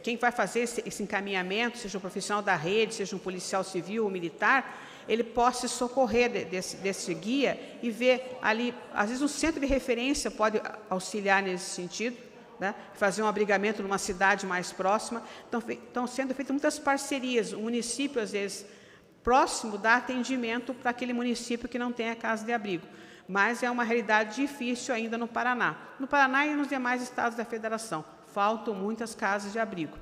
quem vai fazer esse encaminhamento, seja um profissional da rede, seja um policial civil ou militar, ele possa se socorrer desse guia e ver ali, às vezes um centro de referência pode auxiliar nesse sentido, né? Fazer um abrigamento numa cidade mais próxima. Então, estão sendo feitas muitas parcerias, o município, às vezes, próximo dá atendimento para aquele município que não tem a casa de abrigo. Mas é uma realidade difícil ainda no Paraná. No Paraná e nos demais estados da federação. Faltam muitas casas de abrigo.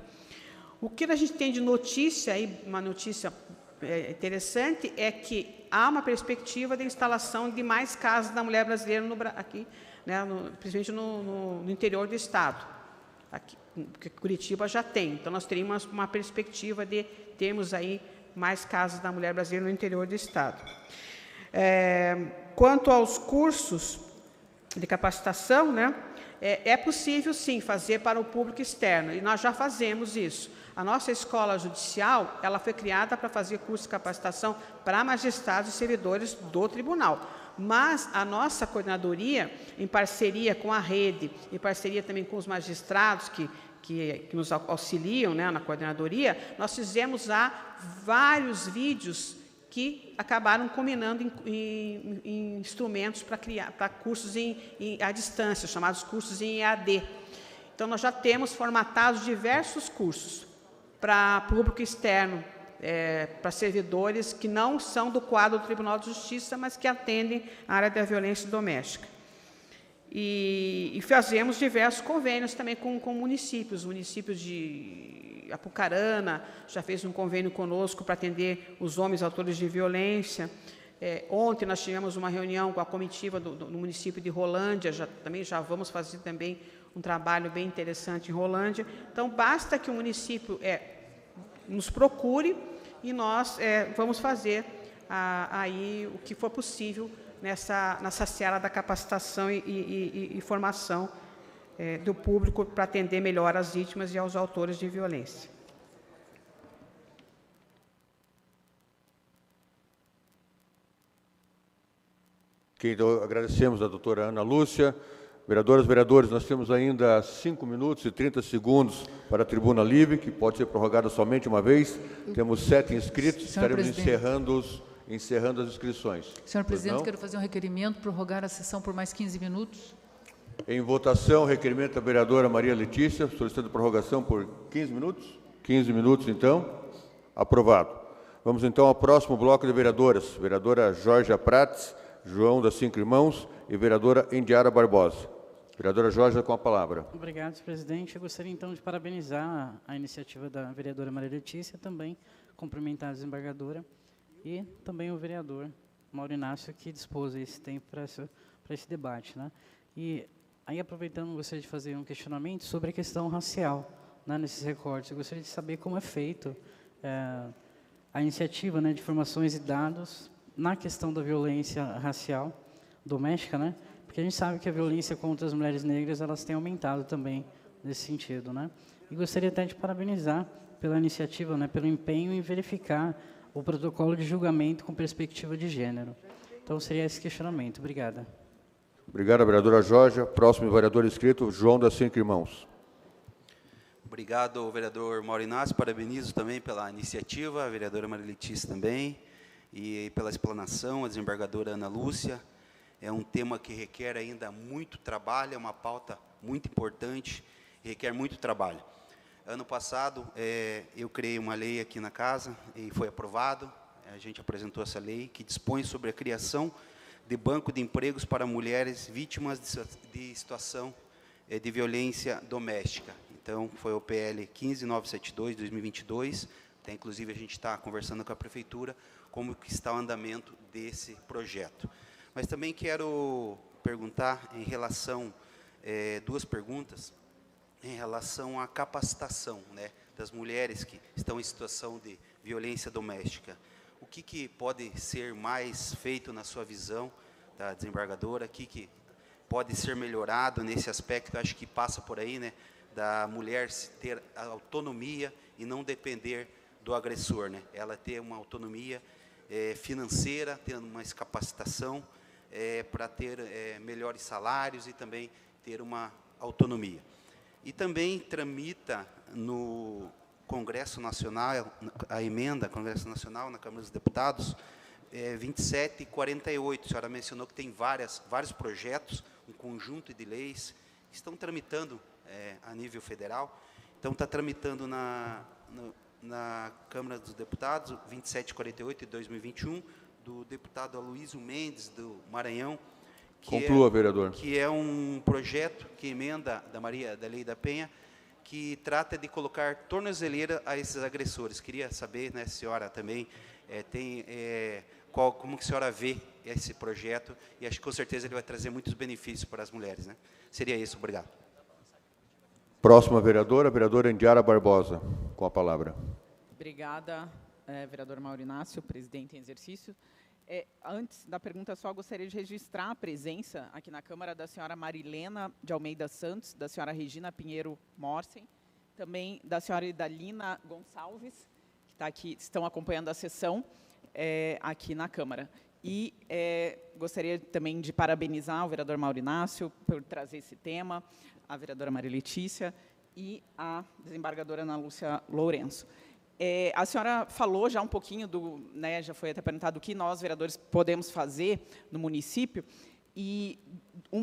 O que a gente tem de notícia, aí, uma notícia interessante, é que há uma perspectiva de instalação de mais casas da mulher brasileira aqui, né, principalmente no interior do estado. Aqui, porque Curitiba já tem. Então, nós teríamos uma perspectiva de termos aí mais casas da mulher brasileira no interior do estado. Quanto aos cursos de capacitação, né, é possível, sim, fazer para o público externo, e nós já fazemos isso. A nossa escola judicial, ela foi criada para fazer curso de capacitação para magistrados e servidores do tribunal. Mas a nossa coordenadoria, em parceria com a rede, em parceria também com os magistrados que nos auxiliam, né, na coordenadoria, nós fizemos vários vídeos que acabaram combinando em instrumentos para cursos à distância, chamados cursos em EAD. Então, nós já temos formatados diversos cursos para público externo, para servidores que não são do quadro do Tribunal de Justiça, mas que atendem a área da violência doméstica. E fazemos diversos convênios também com municípios. O município de Apucarana já fez um convênio conosco para atender os homens autores de violência. Ontem nós tivemos uma reunião com a comitiva do município de Rolândia, também já vamos fazer também um trabalho bem interessante em Rolândia. Então, basta que o município nos procure e nós vamos fazer aí o que for possível nessa seara da capacitação e formação do público para atender melhor as vítimas e aos autores de violência. Okay, então, agradecemos a doutora Ana Lúcia. Vereadoras e vereadores, nós temos ainda 5 minutos e 30 segundos para a tribuna livre, que pode ser prorrogada somente uma vez. Temos 7 inscritos, estaremos encerrando as inscrições. Senhor presidente, quero fazer um requerimento, prorrogar a sessão por mais 15 minutos. Em votação, requerimento da vereadora Maria Letícia, solicitando prorrogação por 15 minutos. 15 minutos, então. Aprovado. Vamos, então, ao próximo bloco de vereadoras. Vereadora Jorge Prates, João das Cinco Irmãos e vereadora Indiara Barbosa. Vereadora Jorge, com a palavra. Obrigado, senhor presidente. Eu gostaria, então, de parabenizar a iniciativa da vereadora Maria Letícia, também cumprimentar a desembargadora e também o vereador Mauro Inácio, que dispôs esse tempo para esse debate, né? E aí, aproveitando, gostaria de fazer um questionamento sobre a questão racial, né, nesses recortes. Eu gostaria de saber como é feito a iniciativa, né, de informações e dados na questão da violência racial doméstica, né? Porque a gente sabe que a violência contra as mulheres negras, elas têm aumentado também nesse sentido, né? E gostaria até de parabenizar pela iniciativa, né, pelo empenho em verificar o protocolo de julgamento com perspectiva de gênero. Então, seria esse questionamento. Obrigada. Obrigado, vereadora Jorge. Próximo vereador inscrito, João da Cinco Irmãos. Obrigado, vereador Mauro Inácio. Parabenizo também pela iniciativa, a vereadora Maria Letícia também, e pela explanação, a desembargadora Ana Lúcia. É um tema que requer ainda muito trabalho, é uma pauta muito importante, requer muito trabalho. Ano passado, eu criei uma lei aqui na casa e foi aprovado. A gente apresentou essa lei que dispõe sobre a criação de banco de empregos para mulheres vítimas de situação de violência doméstica. Então, foi o PL 15972, 2022. Até, inclusive, a gente está conversando com a Prefeitura como que está o andamento desse projeto. Mas também quero perguntar em relação, duas perguntas, em relação à capacitação, né, das mulheres que estão em situação de violência doméstica. O que pode ser mais feito na sua visão, da desembargadora? O que pode ser melhorado nesse aspecto? Eu acho que passa por aí, né, da mulher ter a autonomia e não depender do agressor, né? Ela ter uma autonomia financeira, tendo uma capacitação para ter melhores salários e também ter uma autonomia. E também tramita no Congresso Nacional, a emenda Congresso Nacional, na Câmara dos Deputados, 2748. A senhora mencionou que tem vários projetos, um conjunto de leis, que estão tramitando a nível federal. Então, está tramitando na Câmara dos Deputados, 2748 de 2021, do deputado Aloysio Mendes, do Maranhão, Conclua, vereador. Que é um projeto que emenda da Lei da Penha, que trata de colocar tornozeleira a esses agressores. Queria saber, né, senhora, também, como que a senhora vê esse projeto, e acho que com certeza ele vai trazer muitos benefícios para as mulheres, né? Seria isso, obrigado. Próxima vereadora, vereadora Indiara Barbosa, com a palavra. Obrigada, vereador Mauro Inácio, presidente em exercício. Antes da pergunta, só gostaria de registrar a presença aqui na Câmara da senhora Marilena de Almeida Santos, da senhora Regina Pinheiro Morsen, também da senhora Idalina Gonçalves, que está aqui, estão acompanhando a sessão aqui na Câmara. E gostaria também de parabenizar o vereador Mauro Inácio por trazer esse tema, a vereadora Maria Letícia e a desembargadora Ana Lúcia Lourenço. A senhora falou já um pouquinho, né, já foi até perguntado o que nós, vereadores, podemos fazer no município, e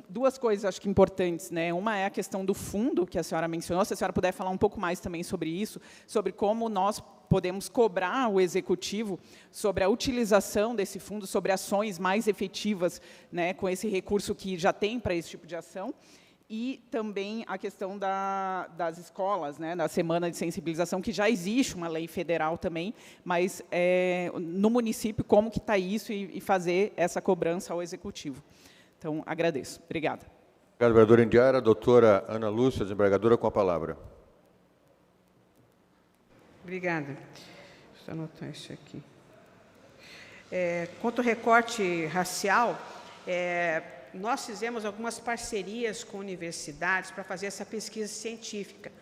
duas coisas, acho que importantes, né? Uma é a questão do fundo, que a senhora mencionou, se a senhora puder falar um pouco mais também sobre isso, sobre como nós podemos cobrar o executivo sobre a utilização desse fundo, sobre ações mais efetivas, né, com esse recurso que já tem para esse tipo de ação. E também a questão das escolas, né, da semana de sensibilização, que já existe uma lei federal também, mas no município, como que está isso e fazer essa cobrança ao executivo. Então, agradeço. Obrigada. Obrigado, vereadora Indiara. Doutora Ana Lúcia, desembargadora, com a palavra. Obrigada. Deixa eu anotar isso aqui. Quanto ao recorte racial, nós fizemos algumas parcerias com universidades para fazer essa pesquisa científica,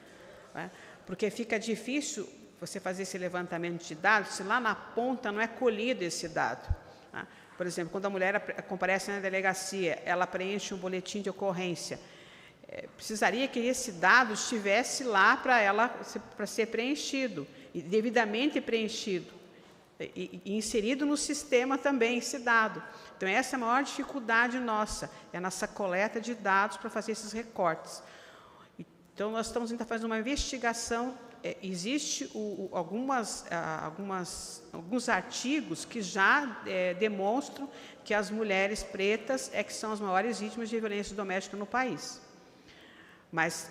né? Porque fica difícil você fazer esse levantamento de dados se lá na ponta não é colhido esse dado, né? Por exemplo, quando a mulher comparece na delegacia, ela preenche um boletim de ocorrência, precisaria que esse dado estivesse lá para ser preenchido, e devidamente preenchido, e inserido no sistema também esse dado. Então, essa é a maior dificuldade nossa, é a nossa coleta de dados para fazer esses recortes. Então, nós estamos ainda fazendo uma investigação, existe alguns artigos que já demonstram que as mulheres pretas que são as maiores vítimas de violência doméstica no país. Mas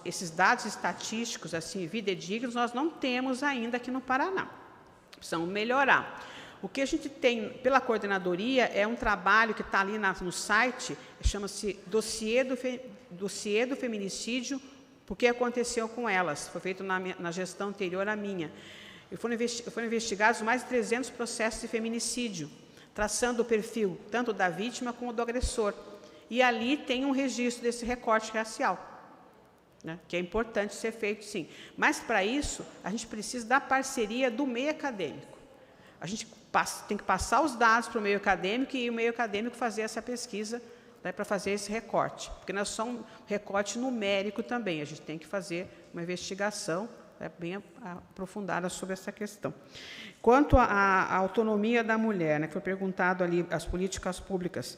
esses dados estatísticos, assim, fidedignos, nós não temos ainda aqui no Paraná. precisamos melhorar. O que a gente tem pela coordenadoria é um trabalho que está ali no site, chama-se Dossiê do Feminicídio, porque aconteceu com elas, foi feito na gestão anterior à minha. E foram investigados mais de 300 processos de feminicídio, traçando o perfil tanto da vítima como do agressor. E ali tem um registro desse recorte racial, né, que é importante ser feito, sim. Mas, para isso, a gente precisa da parceria do meio acadêmico. A gente tem que passar os dados para o meio acadêmico e o meio acadêmico fazer essa pesquisa, né, para fazer esse recorte. Porque não é só um recorte numérico também, a gente tem que fazer uma investigação, né, bem aprofundada sobre essa questão. Quanto à autonomia da mulher, né, que foi perguntado ali, as políticas públicas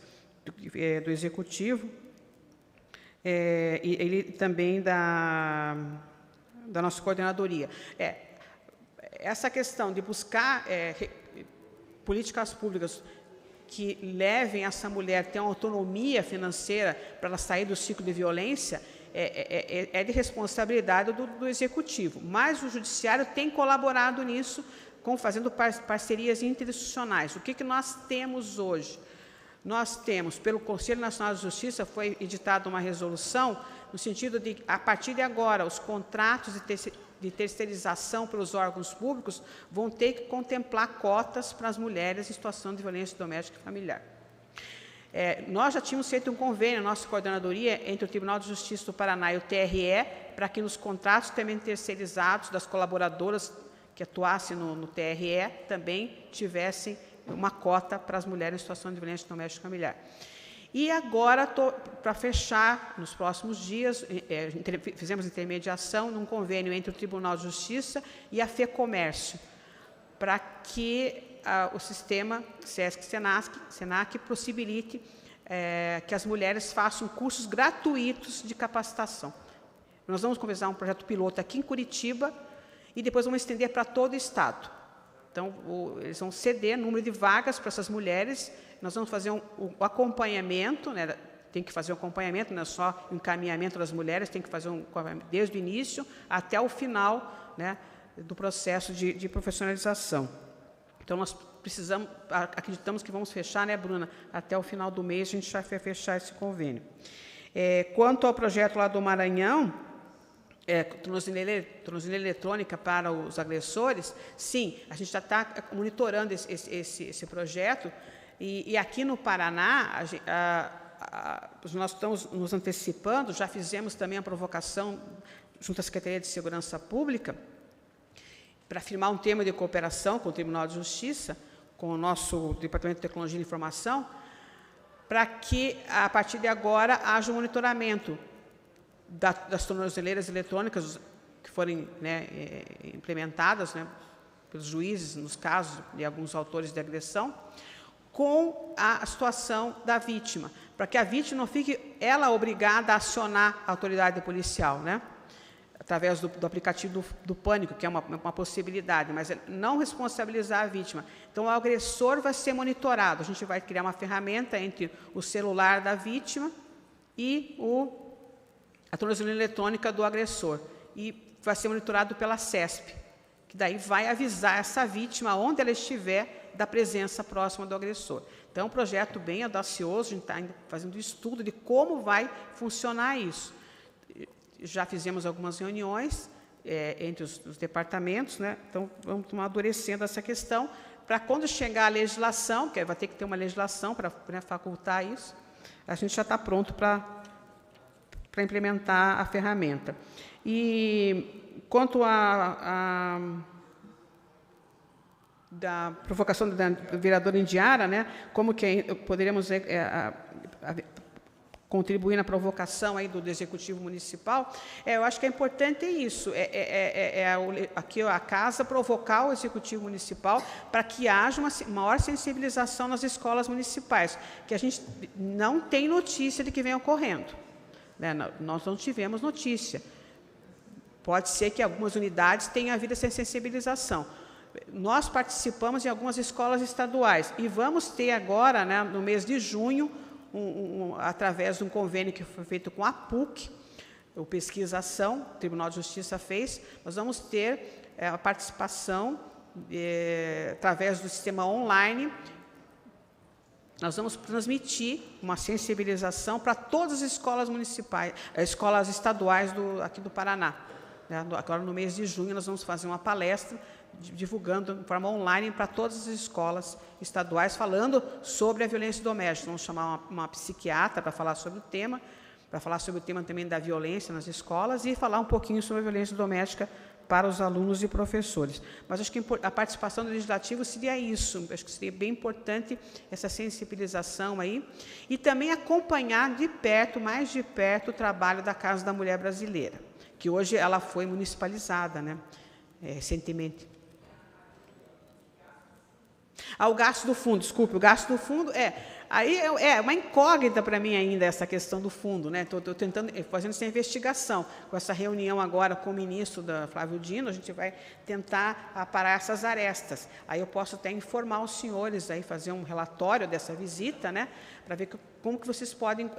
do Executivo, e ele também da nossa coordenadoria. Essa questão de buscar políticas públicas que levem essa mulher a ter uma autonomia financeira para ela sair do ciclo de violência é de responsabilidade do Executivo. Mas o Judiciário tem colaborado nisso, fazendo parcerias interinstitucionais. O que nós temos hoje? Nós temos, pelo Conselho Nacional de Justiça, foi editada uma resolução no sentido de, a partir de agora, os contratos de terceirização pelos órgãos públicos vão ter que contemplar cotas para as mulheres em situação de violência doméstica e familiar. Nós já tínhamos feito um convênio, a nossa coordenadoria, entre o Tribunal de Justiça do Paraná e o TRE, para que nos contratos também terceirizados das colaboradoras que atuassem no TRE também tivessem uma cota para as mulheres em situação de violência doméstica e familiar. E agora, para fechar, nos próximos dias, fizemos intermediação num convênio entre o Tribunal de Justiça e a FEComércio, para que o sistema SESC-SENAC possibilite que as mulheres façam cursos gratuitos de capacitação. Nós vamos começar um projeto piloto aqui em Curitiba e depois vamos estender para todo o Estado. Então, eles vão ceder número de vagas para essas mulheres. Nós vamos fazer o acompanhamento, né, tem que fazer o acompanhamento, não é só o encaminhamento das mulheres, tem que fazer desde o início até o final, né, do processo de profissionalização. Então, nós acreditamos que vamos fechar, né, Bruna? Até o final do mês a gente já vai fechar esse convênio. Quanto ao projeto lá do Maranhão, tornozeleira eletrônica para os agressores, sim, a gente já está monitorando esse projeto, e aqui no Paraná, nós estamos nos antecipando, já fizemos também a provocação junto à Secretaria de Segurança Pública, para firmar um termo de cooperação com o Tribunal de Justiça, com o nosso Departamento de Tecnologia e Informação, para que, a partir de agora, haja um monitoramento das tornozeleiras eletrônicas que forem, né, implementadas, né, pelos juízes, nos casos de alguns autores de agressão, com a situação da vítima, para que a vítima não fique, ela, obrigada a acionar a autoridade policial, né, através do aplicativo do pânico, que é uma possibilidade, mas não responsabilizar a vítima. Então, o agressor vai ser monitorado. A gente vai criar uma ferramenta entre o celular da vítima e a tornozeleira eletrônica do agressor, e vai ser monitorado pela CESP, que daí vai avisar essa vítima, onde ela estiver, da presença próxima do agressor. Então, é um projeto bem audacioso, a gente está ainda fazendo estudo de como vai funcionar isso. Já fizemos algumas reuniões entre os departamentos, né? Então, vamos amadurecendo essa questão, para quando chegar a legislação, que vai ter que ter uma legislação para, né, facultar isso, a gente já está pronto para implementar a ferramenta. E quanto da provocação da vereadora Indiara, né, como que poderíamos contribuir na provocação aí do Executivo Municipal, eu acho que é importante isso, aqui a Casa provocar o Executivo Municipal para que haja uma maior sensibilização nas escolas municipais, que a gente não tem notícia de que vem ocorrendo. Nós não tivemos notícia. Pode ser que algumas unidades tenham havido essa sensibilização. Nós participamos em algumas escolas estaduais e vamos ter agora, né, no mês de junho, através de um convênio que foi feito com a PUC, o Pesquisação, o Tribunal de Justiça fez, nós vamos ter a participação através do sistema online, nós vamos transmitir uma sensibilização para todas as escolas municipais, escolas estaduais aqui do Paraná. Agora, no mês de junho, nós vamos fazer uma palestra divulgando de forma online para todas as escolas estaduais, falando sobre a violência doméstica. Vamos chamar uma psiquiatra para falar sobre o tema, também da violência nas escolas e falar um pouquinho sobre a violência doméstica para os alunos e professores. Mas acho que a participação do Legislativo seria isso, acho que seria bem importante essa sensibilização aí, e também acompanhar de perto, mais de perto, o trabalho da Casa da Mulher Brasileira, que hoje ela foi municipalizada, né, recentemente. O gasto do fundo, desculpe, o gasto do fundo aí é uma incógnita para mim ainda essa questão do fundo, né? Estou tentando, fazendo essa investigação. Com essa reunião agora com o ministro Flávio Dino, a gente vai tentar aparar essas arestas. Aí eu posso até informar os senhores, aí fazer um relatório dessa visita, né? Para ver como que vocês podem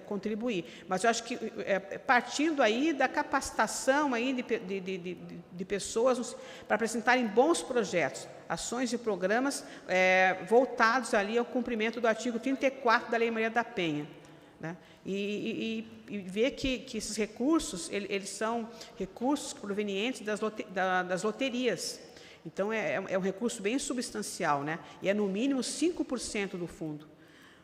contribuir. Mas eu acho que, partindo aí da capacitação aí de pessoas para apresentarem bons projetos, ações e programas voltados ali ao cumprimento do artigo 34 da Lei Maria da Penha, né? E ver que esses recursos, eles são recursos provenientes das loterias. Então, é um recurso bem substancial, né? E é no mínimo 5% do fundo.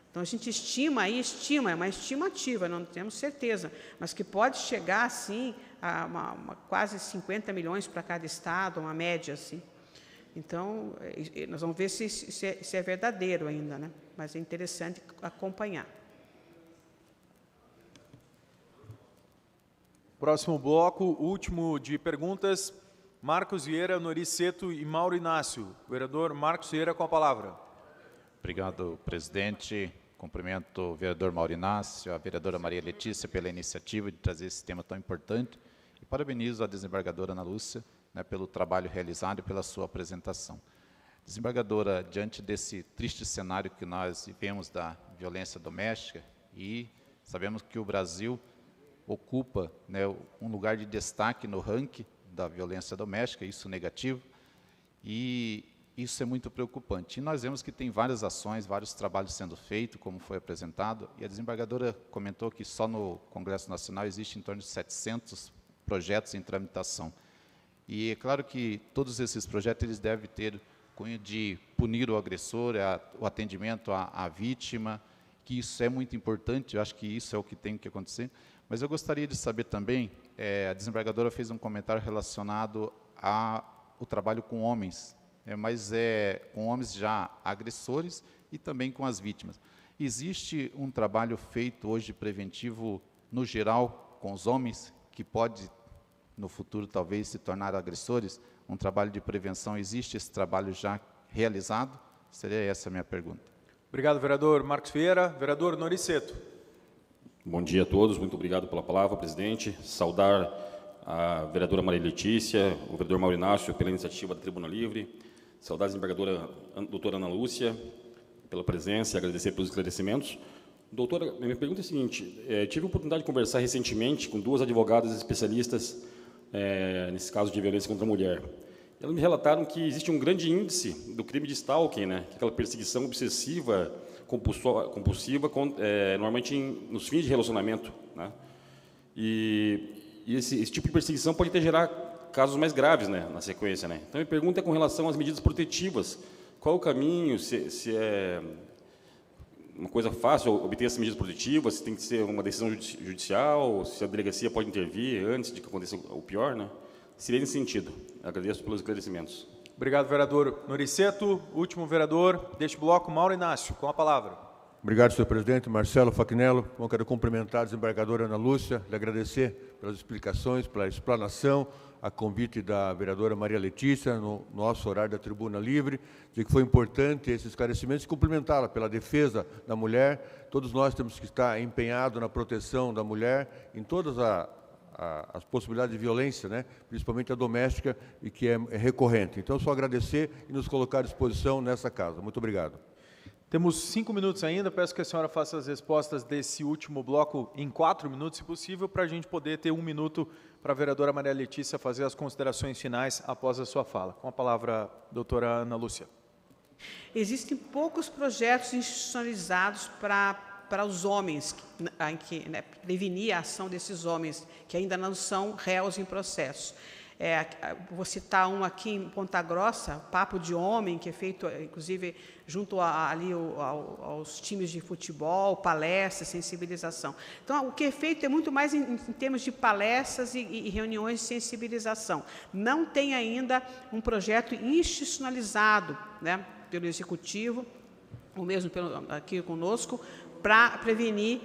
Então, a gente estima, é uma estimativa, não temos certeza, mas que pode chegar, assim, a quase 50 milhões para cada estado, uma média, assim. Então, nós vamos ver se é verdadeiro ainda, né? Mas é interessante acompanhar. Próximo bloco, último de perguntas, Marcos Vieira, Noriceto e Mauro Inácio. Vereador Marcos Vieira, com a palavra. Obrigado, presidente. Cumprimento o vereador Mauro Inácio, a vereadora Maria Letícia pela iniciativa de trazer esse tema tão importante e parabenizo a desembargadora Ana Lúcia, né, pelo trabalho realizado e pela sua apresentação. Desembargadora, diante desse triste cenário que nós vivemos da violência doméstica e sabemos que o Brasil ocupa, né, um lugar de destaque no ranking da violência doméstica, isso negativo, e isso é muito preocupante. E nós vemos que tem várias ações, vários trabalhos sendo feitos, como foi apresentado, e a desembargadora comentou que só no Congresso Nacional existe em torno de 700 projetos em tramitação. E é claro que todos esses projetos eles devem ter cunho de punir o agressor, o atendimento à vítima, que isso é muito importante, eu acho que isso é o que tem que acontecer. Mas eu gostaria de saber também, a desembargadora fez um comentário relacionado ao trabalho com homens, mas com homens já agressores e também com as vítimas. Existe um trabalho feito hoje preventivo, no geral, com os homens, que pode, no futuro, talvez, se tornar agressores? Um trabalho de prevenção, existe esse trabalho já realizado? Seria essa a minha pergunta. Obrigado, vereador Marcos Vieira. Vereador Noriceto. Bom dia a todos, muito obrigado pela palavra, presidente. Saudar a vereadora Maria Letícia, o vereador Mauro Inácio pela iniciativa da Tribuna Livre, saudar a desembargadora doutora Ana Lúcia pela presença e agradecer pelos esclarecimentos. Doutora, minha pergunta é a seguinte, tive a oportunidade de conversar recentemente com duas advogadas especialistas nesse caso de violência contra a mulher. Elas me relataram que existe um grande índice do crime de stalking, né, que é aquela perseguição obsessiva, compulsiva, normalmente nos fins de relacionamento, né? E esse tipo de perseguição pode até gerar casos mais graves, né, na sequência, né? Então, minha pergunta é com relação às medidas protetivas. Qual o caminho? Se é uma coisa fácil obter essas medidas protetivas? Se tem que ser uma decisão judicial? Se a delegacia pode intervir antes de que aconteça o pior, né? Seria nesse sentido. Agradeço pelos esclarecimentos. Obrigado, vereador Noriceto. Último vereador deste bloco, Mauro Inácio, com a palavra. Obrigado, senhor presidente. Marcelo Fachinello. Bom, quero cumprimentar a desembargadora Ana Lúcia, lhe agradecer pelas explicações, pela explanação, a convite da vereadora Maria Letícia, no nosso horário da Tribuna Livre, dizer que foi importante esses esclarecimentos e cumprimentá-la pela defesa da mulher. Todos nós temos que estar empenhados na proteção da mulher em todas as possibilidades de violência, né? Principalmente a doméstica, e que é recorrente. Então, só agradecer e nos colocar à disposição nessa casa. Muito obrigado. Temos 5 minutos ainda, peço que a senhora faça as respostas desse último bloco em 4 minutos, se possível, para a gente poder ter 1 minuto para a vereadora Maria Letícia fazer as considerações finais após a sua fala. Com a palavra, doutora Ana Lúcia. Existem poucos projetos institucionalizados para os homens, né, prevenir a ação desses homens que ainda não são réus em processo. Vou citar um aqui em Ponta Grossa, Papo de Homem, que é feito, inclusive, junto ali aos times de futebol, palestras, sensibilização. Então, o que é feito é muito mais em termos de palestras e reuniões de sensibilização. Não tem ainda um projeto institucionalizado, né, pelo Executivo, ou mesmo aqui conosco, para prevenir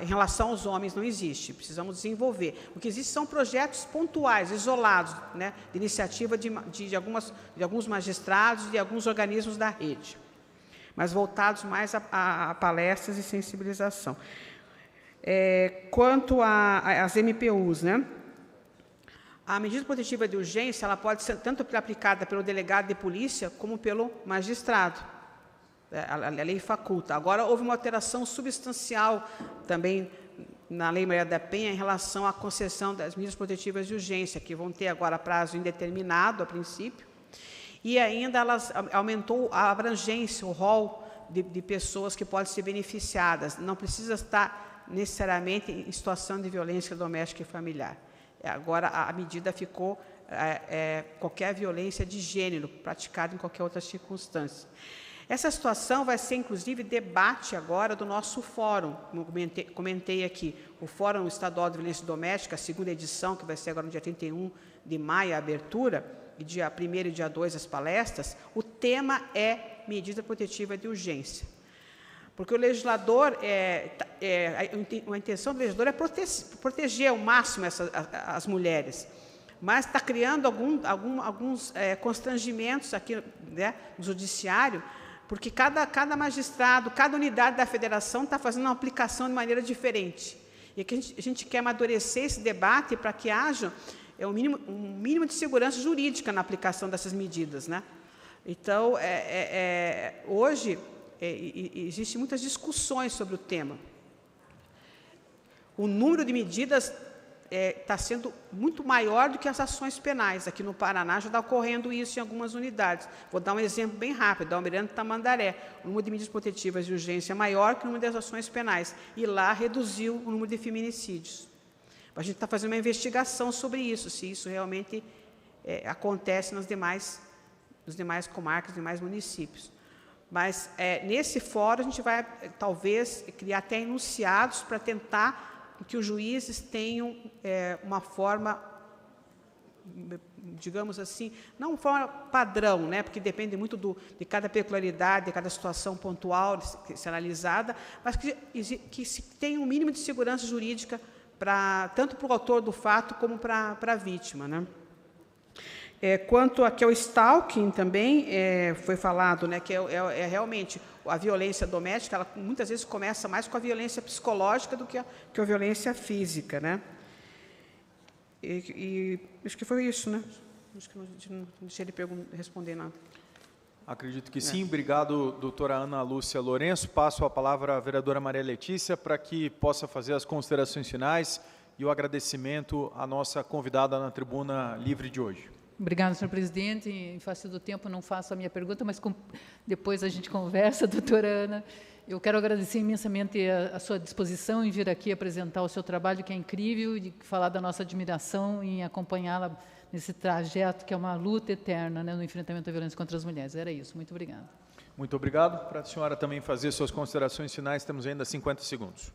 em relação aos homens. Não existe, precisamos desenvolver. O que existe são projetos pontuais, isolados, né, de iniciativa de alguns magistrados e de alguns organismos da rede, mas voltados mais a palestras e sensibilização. Quanto às MPUs, né, a medida protetiva de urgência ela pode ser tanto aplicada pelo delegado de polícia como pelo magistrado. A lei faculta. Agora, houve uma alteração substancial também na Lei Maria da Penha em relação à concessão das medidas protetivas de urgência, que vão ter agora prazo indeterminado, a princípio, e ainda elas aumentou a abrangência, o rol de pessoas que podem ser beneficiadas. Não precisa estar necessariamente em situação de violência doméstica e familiar. Agora, a medida ficou qualquer violência de gênero praticada em qualquer outra circunstância. Essa situação vai ser, inclusive, debate agora do nosso fórum, como comentei aqui, o Fórum Estadual de Violência Doméstica, a segunda edição, que vai ser agora no dia 31 de maio, a abertura, e dia 1º e dia 2 as palestras. O tema é medida protetiva de urgência. Porque o legislador, a intenção do legislador é proteger ao máximo as mulheres, mas está criando alguns constrangimentos aqui, né, no judiciário, porque cada magistrado, cada unidade da federação está fazendo uma aplicação de maneira diferente. E aqui a gente quer amadurecer esse debate para que haja um mínimo de segurança jurídica na aplicação dessas medidas, né? Então, hoje, existem muitas discussões sobre o tema. O número de medidas está sendo muito maior do que as ações penais. Aqui no Paraná já está ocorrendo isso em algumas unidades. Vou dar um exemplo bem rápido, Almirante Tamandaré. O número de medidas protetivas de urgência é maior que o número das ações penais. E lá reduziu o número de feminicídios. A gente está fazendo uma investigação sobre isso, se isso realmente acontece nas demais comarcas, nos demais municípios. Mas, nesse fórum, a gente vai, talvez, criar até enunciados para tentar que os juízes tenham uma forma, digamos assim, não uma forma padrão, né, porque depende muito de cada peculiaridade, de cada situação pontual, ser analisada, mas que se tenha um mínimo de segurança jurídica tanto para o autor do fato como para a vítima, né. Quanto aqui ao stalking também, foi falado, né, que realmente a violência doméstica, ela muitas vezes começa mais com a violência psicológica do que a violência física, né? E acho que foi isso, né? Acho que não deixei ele responder nada. Acredito que sim. Obrigado, doutora Ana Lúcia Lourenço. Passo a palavra à vereadora Maria Letícia para que possa fazer as considerações finais e o agradecimento à nossa convidada na tribuna livre de hoje. Obrigada, senhor presidente. Em face do tempo, não faço a minha pergunta, mas depois a gente conversa, doutora Ana. Eu quero agradecer imensamente a sua disposição em vir aqui apresentar o seu trabalho, que é incrível, e falar da nossa admiração em acompanhá-la nesse trajeto, que é uma luta eterna, né, no enfrentamento à violência contra as mulheres. Era isso. Muito obrigada. Muito obrigado. Para a senhora também fazer suas considerações finais, temos ainda 50 segundos.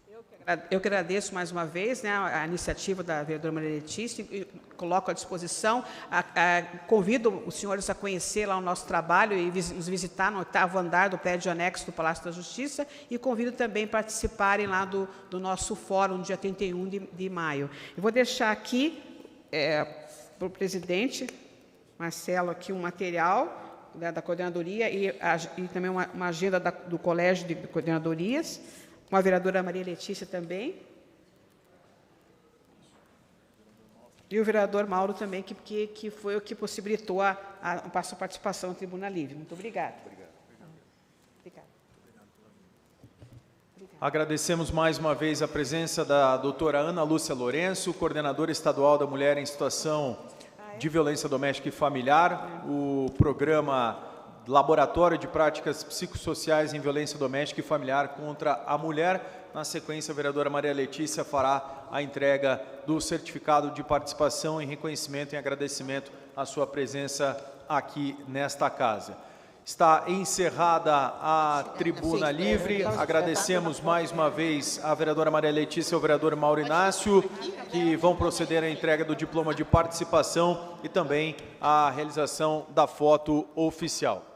Eu que agradeço mais uma vez, né, a iniciativa da vereadora Maria Letícia, e coloco à disposição, convido os senhores a conhecer lá o nosso trabalho e nos visitar no 8º andar do prédio anexo do Palácio da Justiça, e convido também a participarem lá do nosso fórum, no dia 31 de maio. Eu vou deixar aqui para o presidente Marcelo aqui um material, né, da coordenadoria e também uma agenda do Colégio de Coordenadorias, com a vereadora Maria Letícia também, e o vereador Mauro também, que foi o que possibilitou a participação no Tribuna Livre. Muito obrigada. Obrigado. Agradecemos mais uma vez a presença da doutora Ana Lúcia Lourenço, coordenadora estadual da Mulher em Situação de Violência Doméstica e Familiar, o programa Laboratório de Práticas Psicossociais em Violência Doméstica e Familiar contra a Mulher. Na sequência, a vereadora Maria Letícia fará a entrega do certificado de participação em reconhecimento e agradecimento à sua presença aqui nesta casa. Está encerrada a tribuna livre. Agradecemos mais uma vez a vereadora Maria Letícia e o vereador Mauro Inácio, que vão proceder à entrega do diploma de participação e também à realização da foto oficial.